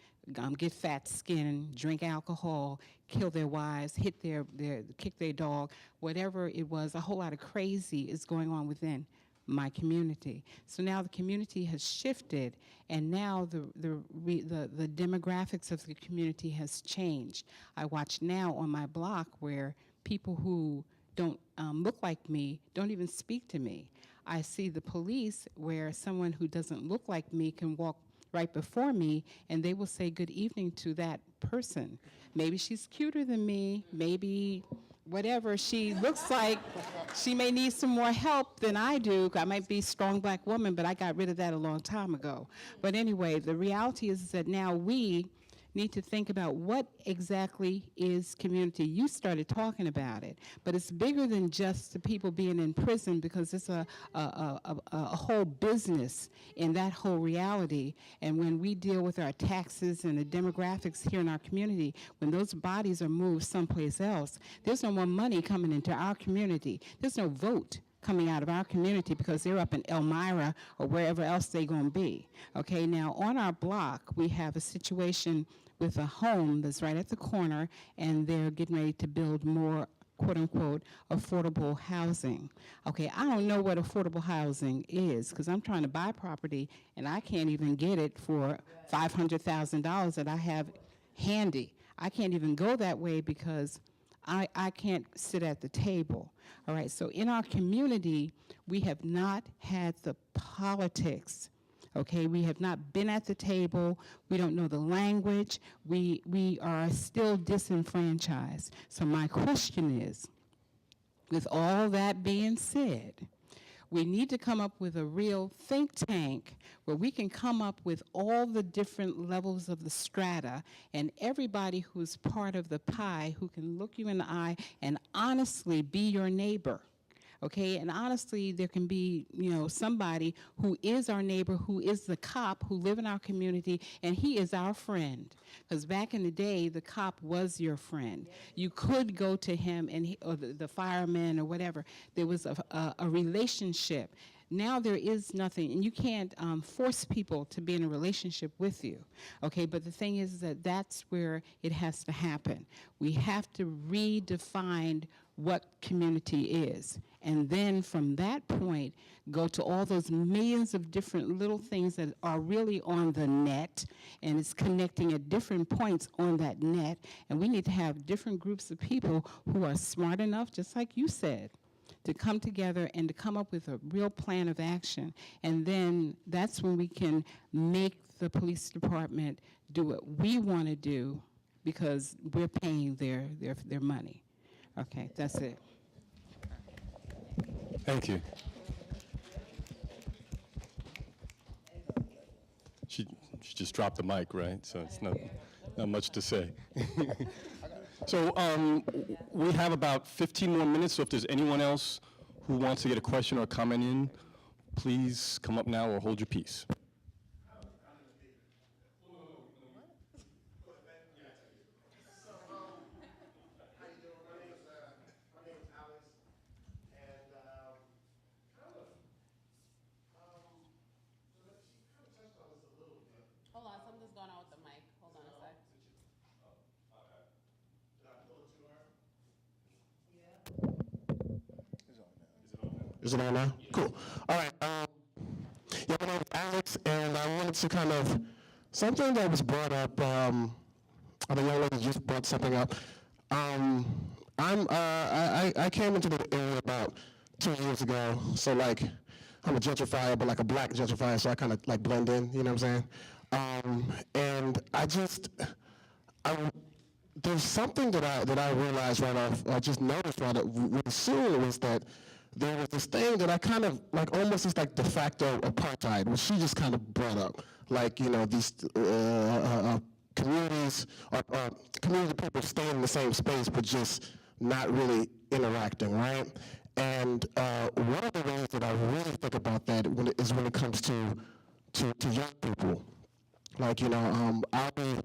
get fat skin, drink alcohol, kill their wives, kick their dog, whatever it was. A whole lot of crazy is going on within my community. So now the community has shifted, and now the demographics of the community has changed. I watch now on my block where people who don't look like me don't even speak to me. I see the police where someone who doesn't look like me can walk right before me, and they will say good evening to that person. Maybe she's cuter than me, maybe whatever she looks like, she may need some more help than I do. I might be a strong black woman, but I got rid of that a long time ago. But anyway, the reality is that now we need to think about what exactly is community. You started talking about it, but it's bigger than just the people being in prison, because it's a whole business in that whole reality. And when we deal with our taxes and the demographics here in our community, when those bodies are moved someplace else, there's no more money coming into our community. There's no vote coming out of our community because they're up in Elmira or wherever else they're going to be. Okay, now on our block, we have a situation with a home that's right at the corner, and they're getting ready to build more quote-unquote affordable housing. Okay, I don't know what affordable housing is because I'm trying to buy property and I can't even get it for $500,000 that I have handy. I can't even go that way because I can't sit at the table. All right, so in our community, we have not had the politics. Okay, we have not been at the table. We don't know the language. We are still disenfranchised. So my question is, with all that being said, we need to come up with a real think tank where we can come up with all the different levels of the strata and everybody who's part of the pie who can look you in the eye and honestly be your neighbor. Okay, and honestly, there can be, somebody who is our neighbor, who is the cop, who live in our community, and he is our friend. Because back in the day, the cop was your friend. You could go to him, and or the fireman or whatever. There was a relationship. now there is nothing, and you can't force people to be in a relationship with you, okay? But the thing is that that's where it has to happen. We have to redefine what community is. And then from that point, go to all those millions of different little things that are really on the net, and it's connecting at different points on that net. And we need to have different groups of people who are smart enough, just like you said, to come together and to come up with a real plan of action. And then that's when we can make the police department do what we want to do, because we're paying their money. Okay, that's it. Thank you. She just dropped the mic, right? So it's not much to say. So we have about 15 more minutes, so if there's anyone else who wants to get a question or comment in, please come up now or hold your peace. Hold on, something's going on with the mic. Hold on a sec. Is it on now? Cool. All right. Yeah, my name is Alex, and I wanted to kind of, something that was brought up, the young lady just brought something up. I came into the area about 2 years ago, so like, I'm a gentrifier, but like a black gentrifier, so I kind of like blend in, you know what I'm saying? And there's something that I realized right off, I just noticed right soon, was that there was this thing that I kind of, like almost this like de facto apartheid, which she just kind of brought up. Like, you know, these communities, or community people staying in the same space, but just not really interacting, right? And one of the ways that I really think about that is when it comes to young people. Like, you know, I'll be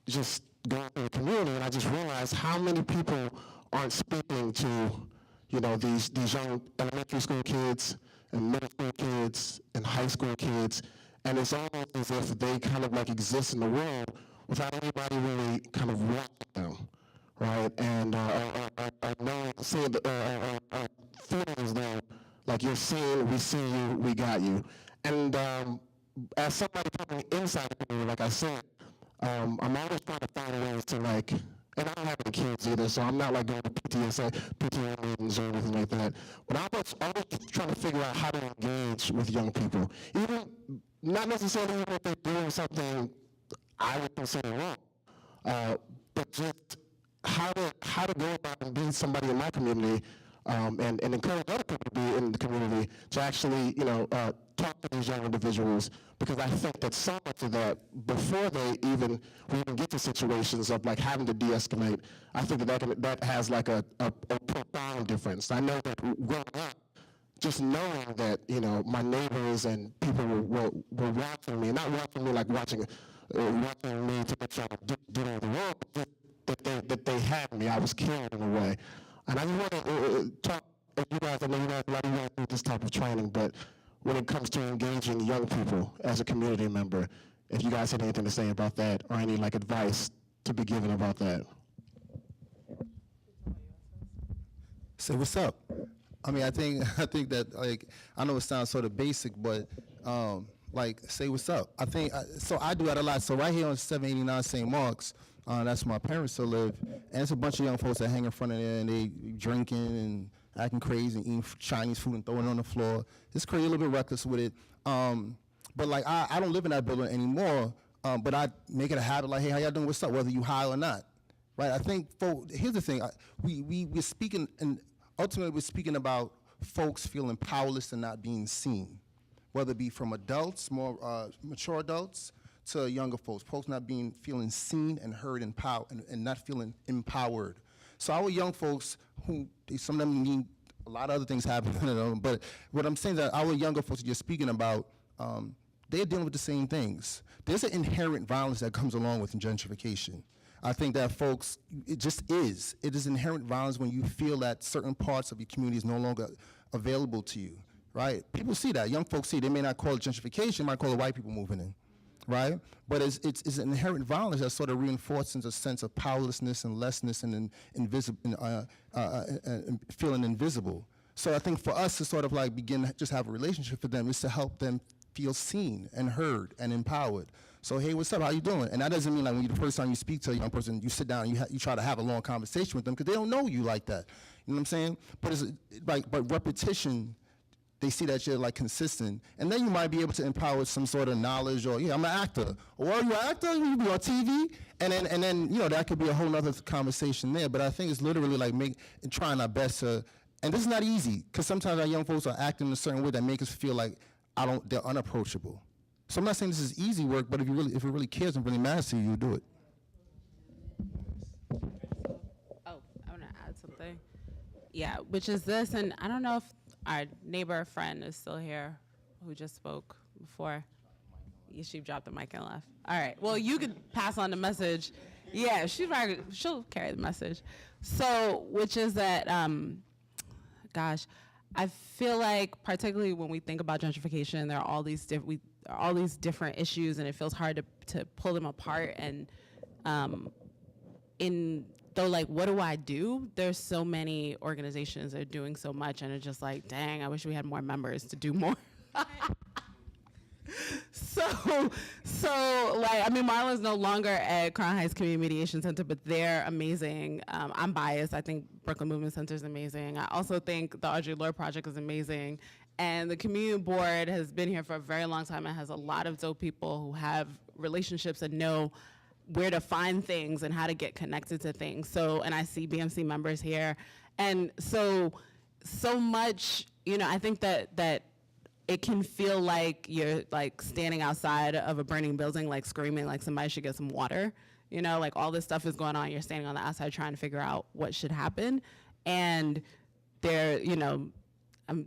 just going through the community, and I just realize how many people aren't speaking to, you know, these young elementary school kids and middle school kids and high school kids, and it's almost as if they kind of like exist in the world without anybody really kind of watching them, right? And I know seeing feeling as though like you're seen, we see you, we got you. And as somebody coming inside the community, like I said, I'm always trying to find ways to like, and I don't have any kids either, so I'm not like going to PTA meetings or anything like that. But I'm always trying to figure out how to engage with young people. Even, not necessarily if they're doing something I would consider wrong, but just how to go about and be somebody in my community, and encourage other people to be in the community to actually, you know, talk to these young individuals, because I think that so much of that, before we even get to situations of like having to de-escalate, I think that has like a profound difference. I know that growing up, just knowing that, you know, my neighbors and people were watching me, not watching me like watching me to make sure I'm doing the world, but that they had me. I was cared in a way. And I just want to talk, you guys, I know you guys want to do this type of training, but when it comes to engaging young people as a community member, if you guys had anything to say about that, or any like advice to be given about that. Say what's up. I mean, I think that, like, I know it sounds sort of basic, but like, say what's up. I think so. I do that a lot. So right here on 789 St. Mark's, that's where my parents still live, and it's a bunch of young folks that hang in front of there and they drinking and acting crazy and eating Chinese food and throwing it on the floor. It's crazy, a little bit reckless with it. But like, I don't live in that building anymore, but I make it a habit, like, hey, how y'all doing, what's up, whether you high or not, right? I think, here's the thing, we're speaking, and ultimately we're speaking about folks feeling powerless and not being seen, whether it be from adults, more mature adults, to younger folks not feeling seen and heard and not feeling empowered. So our young folks, who some of them need a lot of other things happening to them, but what I'm saying is that our younger folks that you're speaking about, they're dealing with the same things. There's an inherent violence that comes along with gentrification. I think that folks, it just is. It is inherent violence when you feel that certain parts of your community is no longer available to you. right? People see that. Young folks see. They may not call it gentrification, they might call it white people moving in, right? But it's an inherent violence that sort of reinforces a sense of powerlessness and lessness and feeling invisible. So I think for us to sort of like begin to just have a relationship with them is to help them feel seen and heard and empowered. So, hey, what's up? How you doing? And that doesn't mean like when the first time you speak to a young person, you sit down and you try to have a long conversation with them because they don't know you like that. You know what I'm saying? But it's like, but repetition, they see that you're like consistent, and then you might be able to empower some sort of knowledge, or yeah, I'm an actor, or are you an actor? You be on TV, and then you know that could be a whole nother conversation there. But I think it's literally like trying our best to, and this is not easy because sometimes our young folks are acting in a certain way that make us feel like they're unapproachable. So I'm not saying this is easy work, but if it really cares and really matters to you, you do it. Oh, I want to add something. Yeah, which is this, and I don't know if our neighbor friend is still here who just spoke before. She dropped the mic and left. All right, well, you could pass on the message. Yeah, she'll carry the message. So, which is that, gosh, I feel like particularly when we think about gentrification, there are all these different issues, and it feels hard to pull them apart. And like, what do I do? There's so many organizations that are doing so much, and it's just like, dang, I wish we had more members to do more. So like, I mean, Marlon's no longer at Crown Heights Community Mediation Center, but they're amazing. I'm biased. I think Brooklyn Movement Center is amazing. I also think the Audre Lorde Project is amazing. And the community board has been here for a very long time and has a lot of dope people who have relationships and know where to find things and how to get connected to things. So, and I see BMC members here. And so much, you know, I think that it can feel like you're like standing outside of a burning building, like screaming like somebody should get some water. You know, like all this stuff is going on. You're standing on the outside trying to figure out what should happen. And there, you know,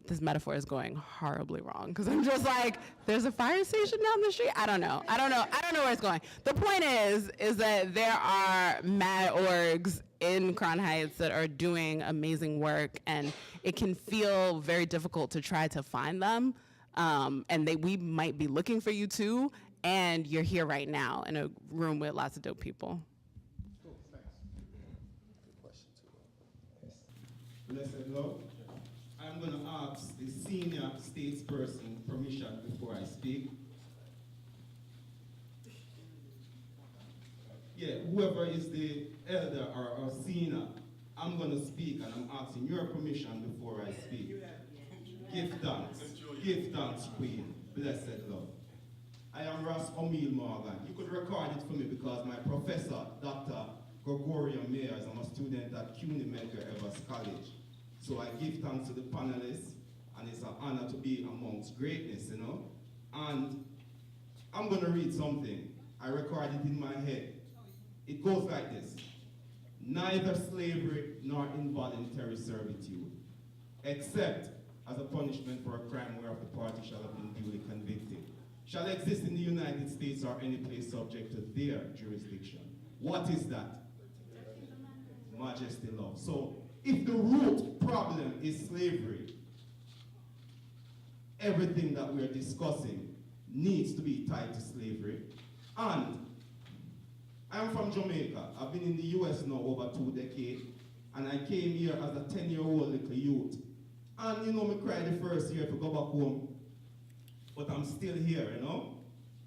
this metaphor is going horribly wrong because I'm just like, there's a fire station down the street. I don't know where it's going. The point is that there are mad orgs in Crown Heights that are doing amazing work, and it can feel very difficult to try to find them. And we might be looking for you too, and you're here right now in a room with lots of dope people. Cool, thanks. Good question too. Blessed Lord, I'm going to ask the senior statesperson permission before I speak. Yeah, whoever is the elder or senior, I'm going to speak, and I'm asking your permission before I speak. Give thanks. Give thanks, Queen. Blessed Lord. I am Ross O'Meal Morgan. You could record it for me because my professor, Dr. Gregorian Mayers, I'm a student at CUNY Medgar Evers College. So I give thanks to the panelists, and it's an honor to be amongst greatness, you know. And I'm going to read something. I recorded it in my head. It goes like this. Neither slavery nor involuntary servitude, except as a punishment for a crime whereof the party shall have been duly convicted, shall exist in the United States or any place subject to their jurisdiction. What is that? Majesty law. So if the root problem is slavery, everything that we're discussing needs to be tied to slavery. And I'm from Jamaica. I've been in the US now over 2 decades, and I came here as a 10-year-old little youth. And you know, me cried the first year to go back home, but I'm still here, you know?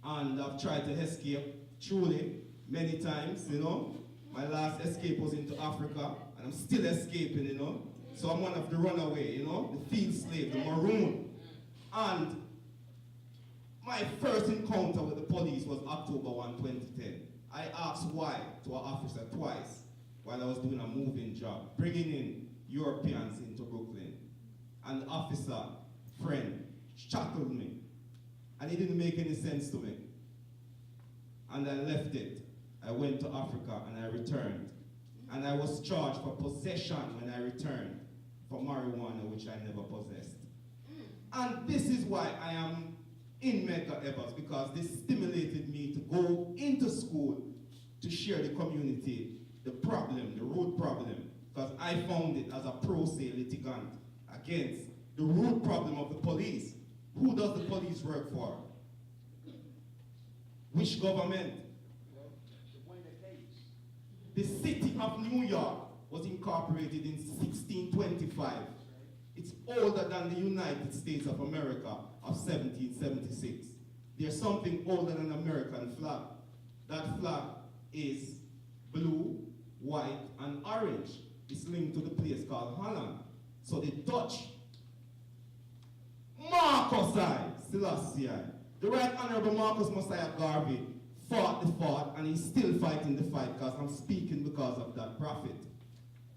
And I've tried to escape, truly, many times, you know? My last escape was into Africa, and I'm still escaping, you know? So I'm one of the runaway, you know? The field slave, the maroon. And my first encounter with the police was October 1, 2010. I asked why to an officer twice while I was doing a moving job, bringing in Europeans into Brooklyn. And the officer, friend, shackled me. And it didn't make any sense to me. And I left it. I went to Africa and I returned. And I was charged for possession when I returned for marijuana, which I never possessed. And this is why I am in Medgar Evers, because this stimulated me to go into school to share the community the problem, the root problem, because I found it as a pro se litigant against the root problem of the police. Who does the police work for? Which government? The city of New York was incorporated in 1625. It's older than the United States of America of 1776. There's something older than an American flag. That flag is blue, white, and orange. It's linked to the place called Holland. So the Dutch, Marcus I, Selassie I, the Right Honorable Marcus Messiah Garvey fought the fight, and he's still fighting the fight, because I'm speaking because of that prophet,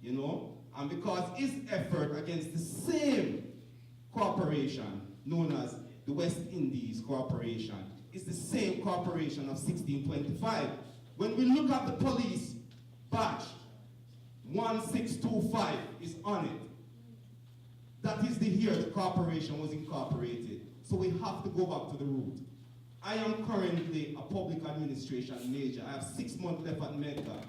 you know? And because his effort against the same corporation known as the West Indies Corporation is the same corporation of 1625. When we look at the police badge, 1625 is on it. That is the year the corporation was incorporated. So we have to go back to the root. I am currently a public administration major. I have 6 months left at Medgar,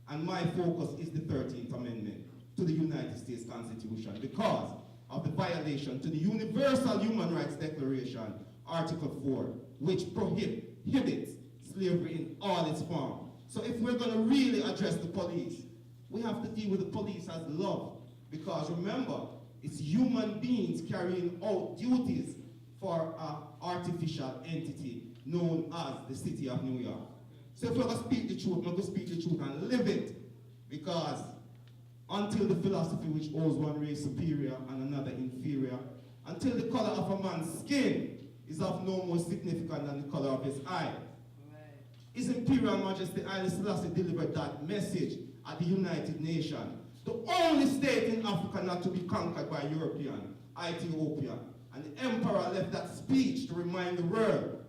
and my focus is the 13th Amendment to the United States Constitution because of the violation to the Universal Human Rights Declaration, Article 4, which prohibits slavery in all its forms. So if we're going to really address the police, we have to deal with the police as love, because remember, it's human beings carrying out duties for an artificial entity known as the city of New York. So if we're going to speak the truth, we're going to speak the truth and live it, because until the philosophy which owes one race superior and another inferior, until the color of a man's skin is of no more significance than the color of his eye. His Imperial Majesty Haile Selassie delivered that message at the United Nations. The only state in Africa not to be conquered by European, Ethiopia. And the emperor left that speech to remind the world,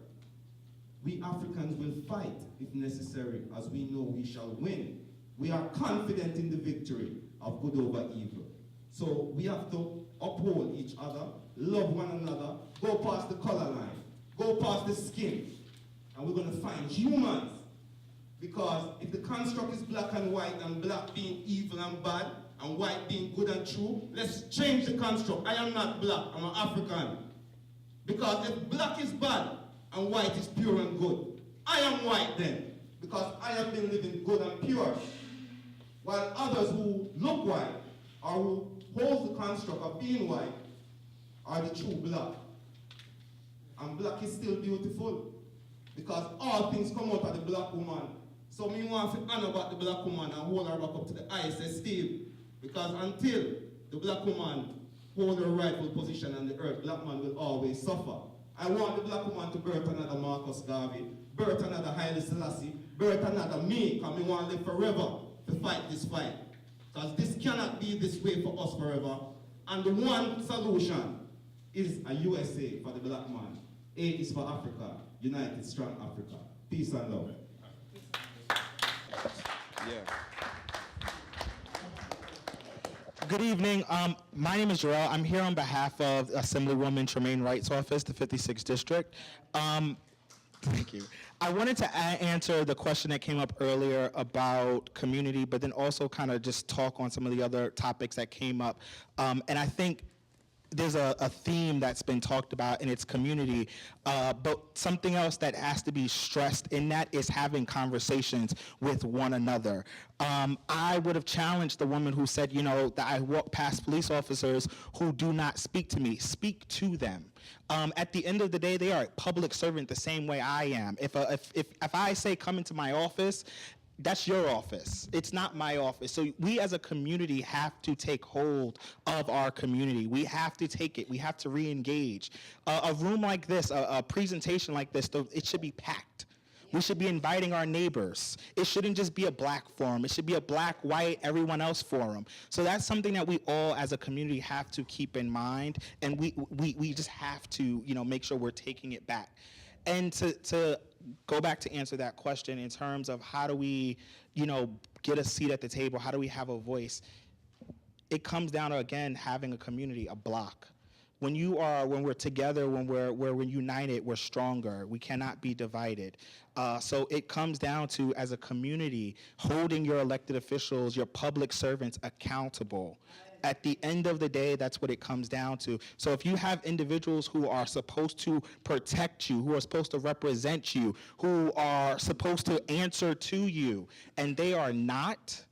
we Africans will fight if necessary, as we know we shall win. We are confident in the victory of good over evil. So we have to uphold each other, love one another, go past the color line, go past the skin, and we're going to find humans. Because if the construct is black and white, and black being evil and bad, and white being good and true, let's change the construct. I am not black, I'm an African. Because if black is bad, and white is pure and good, I am white then, because I have been living good and pure. While others who look white, or who hold the construct of being white, are the true black. And black is still beautiful, because all things come out of the black woman. So me want to honor about the black woman and hold her back up to the highest esteem. Because until the black woman hold her rightful position on the earth, black man will always suffer. I want the black woman to birth another Marcus Garvey, birth another Haile Selassie, birth another me, because we want to live forever to fight this fight. Because this cannot be this way for us forever. And the one solution is a USA for the black man. A is for Africa, united, strong Africa. Peace and love. Yeah. Good evening. My name is Jarrell. I'm here on behalf of Assemblywoman Tremaine Wright's office, the 56th District. Thank you. I wanted to answer the question that came up earlier about community, but then also kind of just talk on some of the other topics that came up. And I think there's a theme that's been talked about, and it's community, but something else that has to be stressed in that is having conversations with one another. I would have challenged the woman who said, you know, that I walk past police officers who do not speak to me. Speak to them. At the end of the day, they are a public servant the same way I am. If I say come into my office, that's your office. It's not my office. So we as a community have to take hold of our community. We have to take it. We have to re-engage. A room like this, a presentation like this, it should be packed. We should be inviting our neighbors. It shouldn't just be a black forum. It should be a black, white, everyone else forum. So that's something that we all as a community have to keep in mind, and we just have to, you know, make sure we're taking it back. And to go back to answer that question in terms of how do we, you know, get a seat at the table, how do we have a voice, it comes down to, again, having a community, a block. When we're together, when we're united, we're stronger. We cannot be divided. So it comes down to, as a community, holding your elected officials, your public servants accountable. At the end of the day, that's what it comes down to. So if you have individuals who are supposed to protect you, who are supposed to represent you, who are supposed to answer to you, and they are not,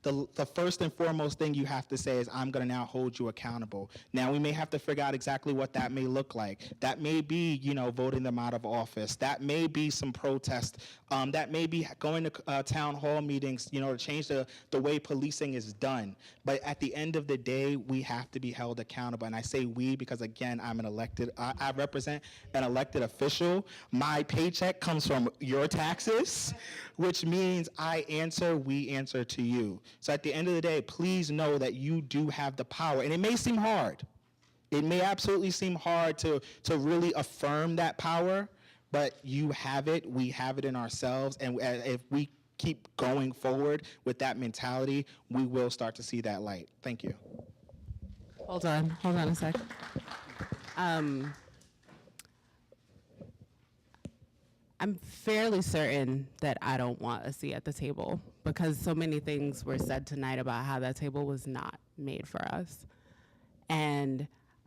the first and foremost thing you have to say is, I'm going to now hold you accountable. Now, we may have to figure out exactly what that may look like. That may be, voting them out of office. That may be some protest. That may be going to town hall meetings, to change the way policing is done. But at the end of the day, we have to be held accountable. And I say we because, again, I represent an elected official. My paycheck comes from your taxes, which means we answer to you. So at the end of the day, please know that you do have the power. And it may seem hard. It may absolutely seem hard to really affirm that power, but you have it. We have it in ourselves. And if we keep going forward with that mentality, we will start to see that light. Thank you. Hold on a sec. I'm fairly certain that I don't want a seat at the table because so many things were said tonight about how that table was not made for us. And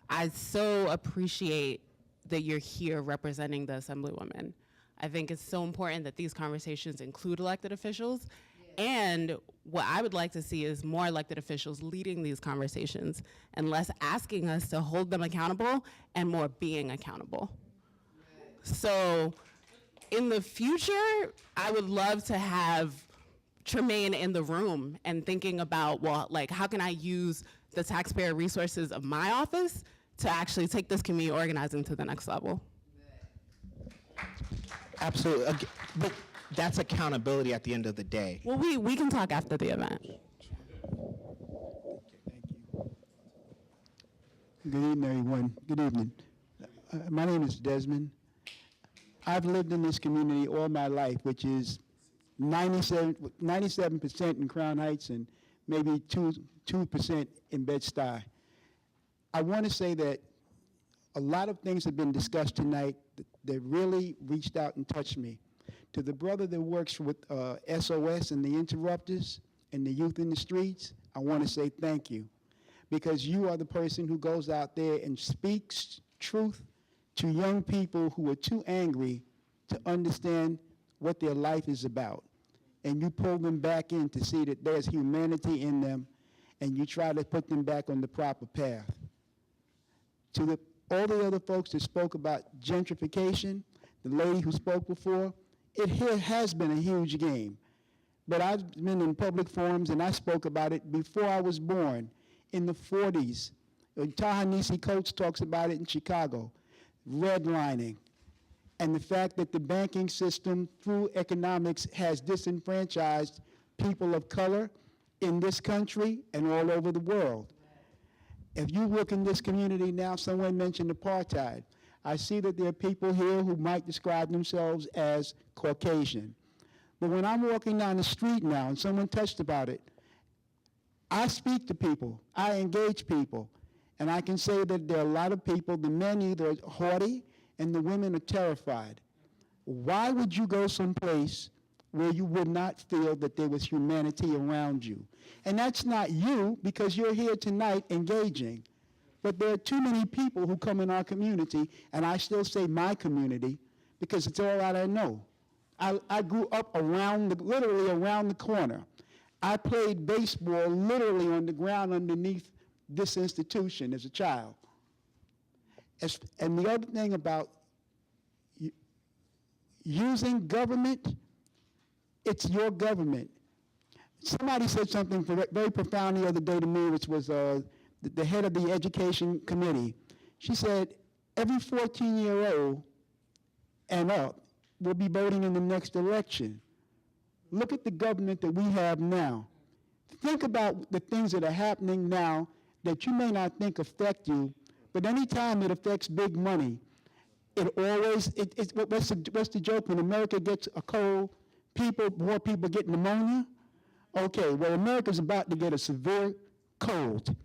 I so appreciate that you're here representing the Assemblywoman. I think it's so important that these conversations include elected officials. And what I would like to see is more elected officials leading these conversations and less asking us to hold them accountable and more being accountable. So in the future, I would love to have Tremaine in the room and thinking about, how can I use the taxpayer resources of my office to actually take this community organizing to the next level? Absolutely. But that's accountability at the end of the day. Well, we can talk after the event. Good evening, everyone. Good evening. My name is Desmond. I've lived in this community all my life, which is 97% in Crown Heights and maybe 2% in Bed-Stuy. I want to say that a lot of things have been discussed tonight that really reached out and touched me. To the brother that works with SOS and the Interrupters and the youth in the streets, I want to say thank you, because you are the person who goes out there and speaks truth to young people who are too angry to understand what their life is about. And you pull them back in to see that there's humanity in them, and you try to put them back on the proper path. To all the other folks that spoke about gentrification, the lady who spoke before, it has been a huge game. But I've been in public forums, and I spoke about it before I was born, in the 40s. Ta-Nehisi Coates talks about it in Chicago. Redlining, and the fact that the banking system through economics has disenfranchised people of color in this country and all over the world. If you look in this community now, someone mentioned apartheid. I see that there are people here who might describe themselves as Caucasian. But when I'm walking down the street now and someone touched about it, I speak to people, I engage people. And I can say that there are a lot of people, the men either are haughty and the women are terrified. Why would you go someplace where you would not feel that there was humanity around you? And that's not you, because you're here tonight engaging. But there are too many people who come in our community, and I still say my community, because it's all that I know. I grew up literally around the corner. I played baseball literally on the ground underneath this institution as a child. And the other thing about using government, it's your government. Somebody said something very profound the other day to me, which was the head of the education committee. She said, every 14-year-old and up will be voting in the next election. Look at the government that we have now. Think about the things that are happening now that you may not think affect you, but anytime it affects big money, what's the joke? When America gets a cold, more people get pneumonia? Okay, well, America's about to get a severe cold,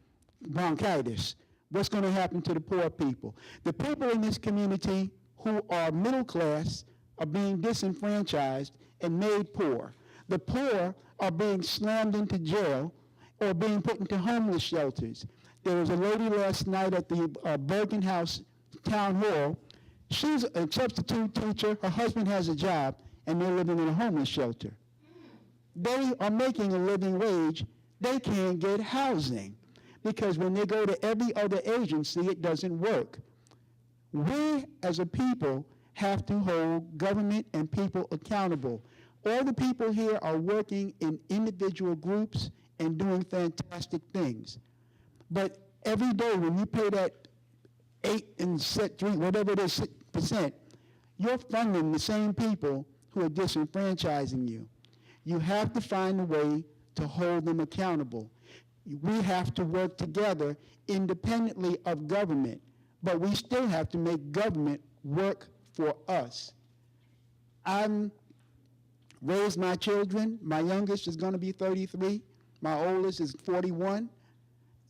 bronchitis. What's going to happen to the poor people? The people in this community who are middle class are being disenfranchised and made poor. The poor are being slammed into jail or being put into homeless shelters. There was a lady last night at the Bergen House Town Hall. She's a substitute teacher. Her husband has a job, and they're living in a homeless shelter. They are making a living wage. They can't get housing because when they go to every other agency, it doesn't work. We, as a people, have to hold government and people accountable. All the people here are working in individual groups and doing fantastic things. But every day when you pay that 8 and 3, whatever it is, %, you're funding the same people who are disenfranchising you. You have to find a way to hold them accountable. We have to work together independently of government, but we still have to make government work for us. I'm raised my children. My youngest is going to be 33. My oldest is 41.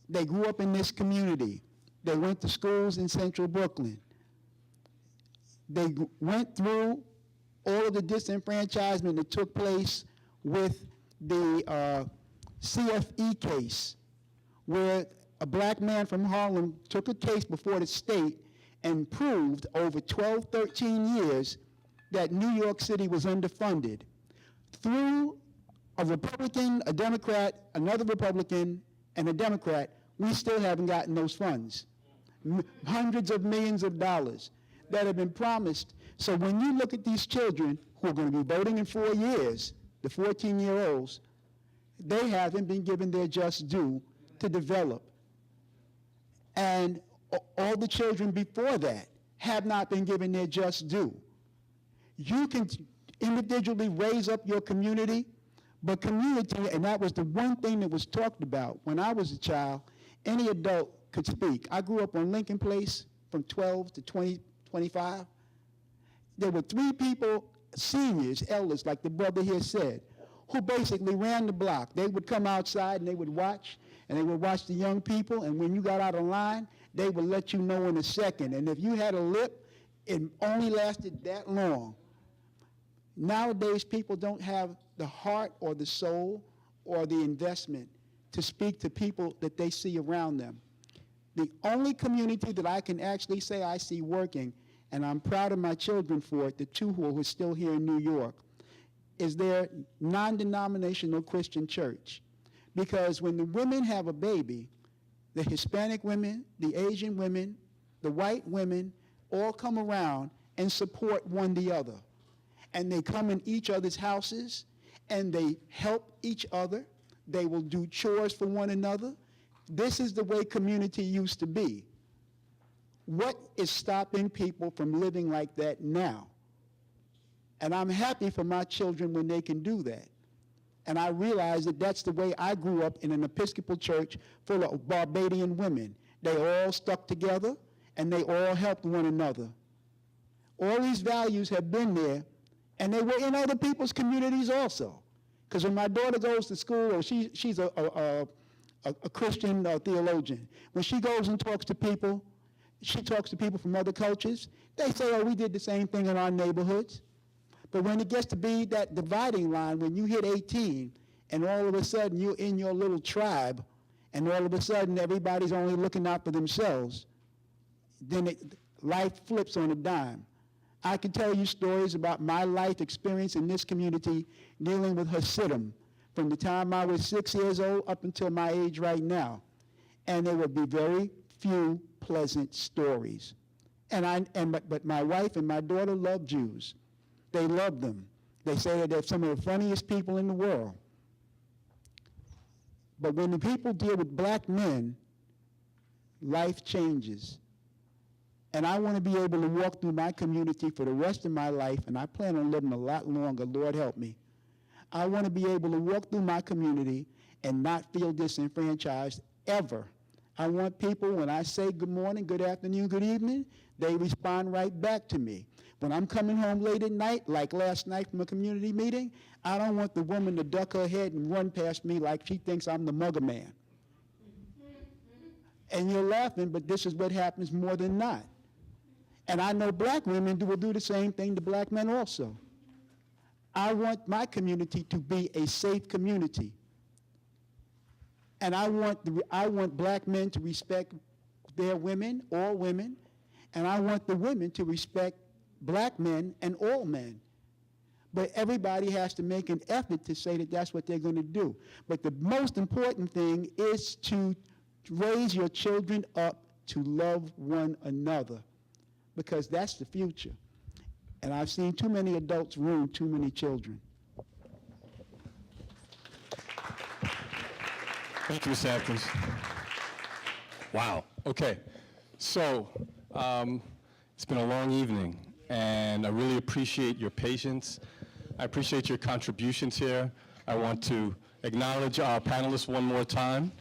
They grew up in this community. They went to schools in central Brooklyn. They went through all of the disenfranchisement that took place with the CFE case, where a black man from Harlem took a case before the state and proved over 12, 13 years that New York City was underfunded. Through a Republican, a Democrat, another Republican, and a Democrat, we still haven't gotten those funds. Hundreds of millions of dollars that have been promised. So when you look at these children who are going to be voting in 4 years, the 14-year-olds, they haven't been given their just due to develop. And all the children before that have not been given their just due. You can individually raise up your community, but community, and that was the one thing that was talked about when I was a child, any adult could speak. I grew up on Lincoln Place from 12 to 20, 25. There were 3 people, seniors, elders, like the brother here said, who basically ran the block. They would come outside and they would watch, and they would watch the young people, and when you got out of line, they would let you know in a second. And if you had a lip, it only lasted that long. Nowadays, people don't have the heart or the soul or the investment to speak to people that they see around them. The only community that I can actually say I see working, and I'm proud of my children for it, the 2 who are still here in New York, is their non-denominational Christian church. Because when the women have a baby, the Hispanic women, the Asian women, the white women, all come around and support one the other. And they come in each other's houses, and they help each other. They will do chores for one another. This is the way community used to be. What is stopping people from living like that now? And I'm happy for my children when they can do that. And I realize that that's the way I grew up in an Episcopal church full of Barbadian women. They all stuck together, and they all helped one another. All these values have been there, and they were in other people's communities also. Because when my daughter goes to school, or she's a Christian theologian, when she goes and talks to people, she talks to people from other cultures, they say, oh, we did the same thing in our neighborhoods. But when it gets to be that dividing line, when you hit 18, and all of a sudden you're in your little tribe, and all of a sudden everybody's only looking out for themselves, then life flips on a dime. I can tell you stories about my life experience in this community dealing with Hasidim from the time I was 6 years old up until my age right now. And there would be very few pleasant stories. But my wife and my daughter love Jews. They love them. They say that they're some of the funniest people in the world. But when the people deal with black men, life changes. And I want to be able to walk through my community for the rest of my life, and I plan on living a lot longer, Lord help me. I want to be able to walk through my community and not feel disenfranchised ever. I want people, when I say good morning, good afternoon, good evening, they respond right back to me. When I'm coming home late at night, like last night from a community meeting, I don't want the woman to duck her head and run past me like she thinks I'm the mugger man. And you're laughing, but this is what happens more than not. And I know black women will do the same thing to black men also. I want my community to be a safe community. And I want black men to respect their women, all women, and I want the women to respect black men and all men. But everybody has to make an effort to say that that's what they're going to do. But the most important thing is to raise your children up to love one another, because that's the future. And I've seen too many adults ruin too many children. Thank you, Mr. Atkins. Wow. Okay. So, it's been a long evening, and I really appreciate your patience. I appreciate your contributions here. I want to acknowledge our panelists one more time.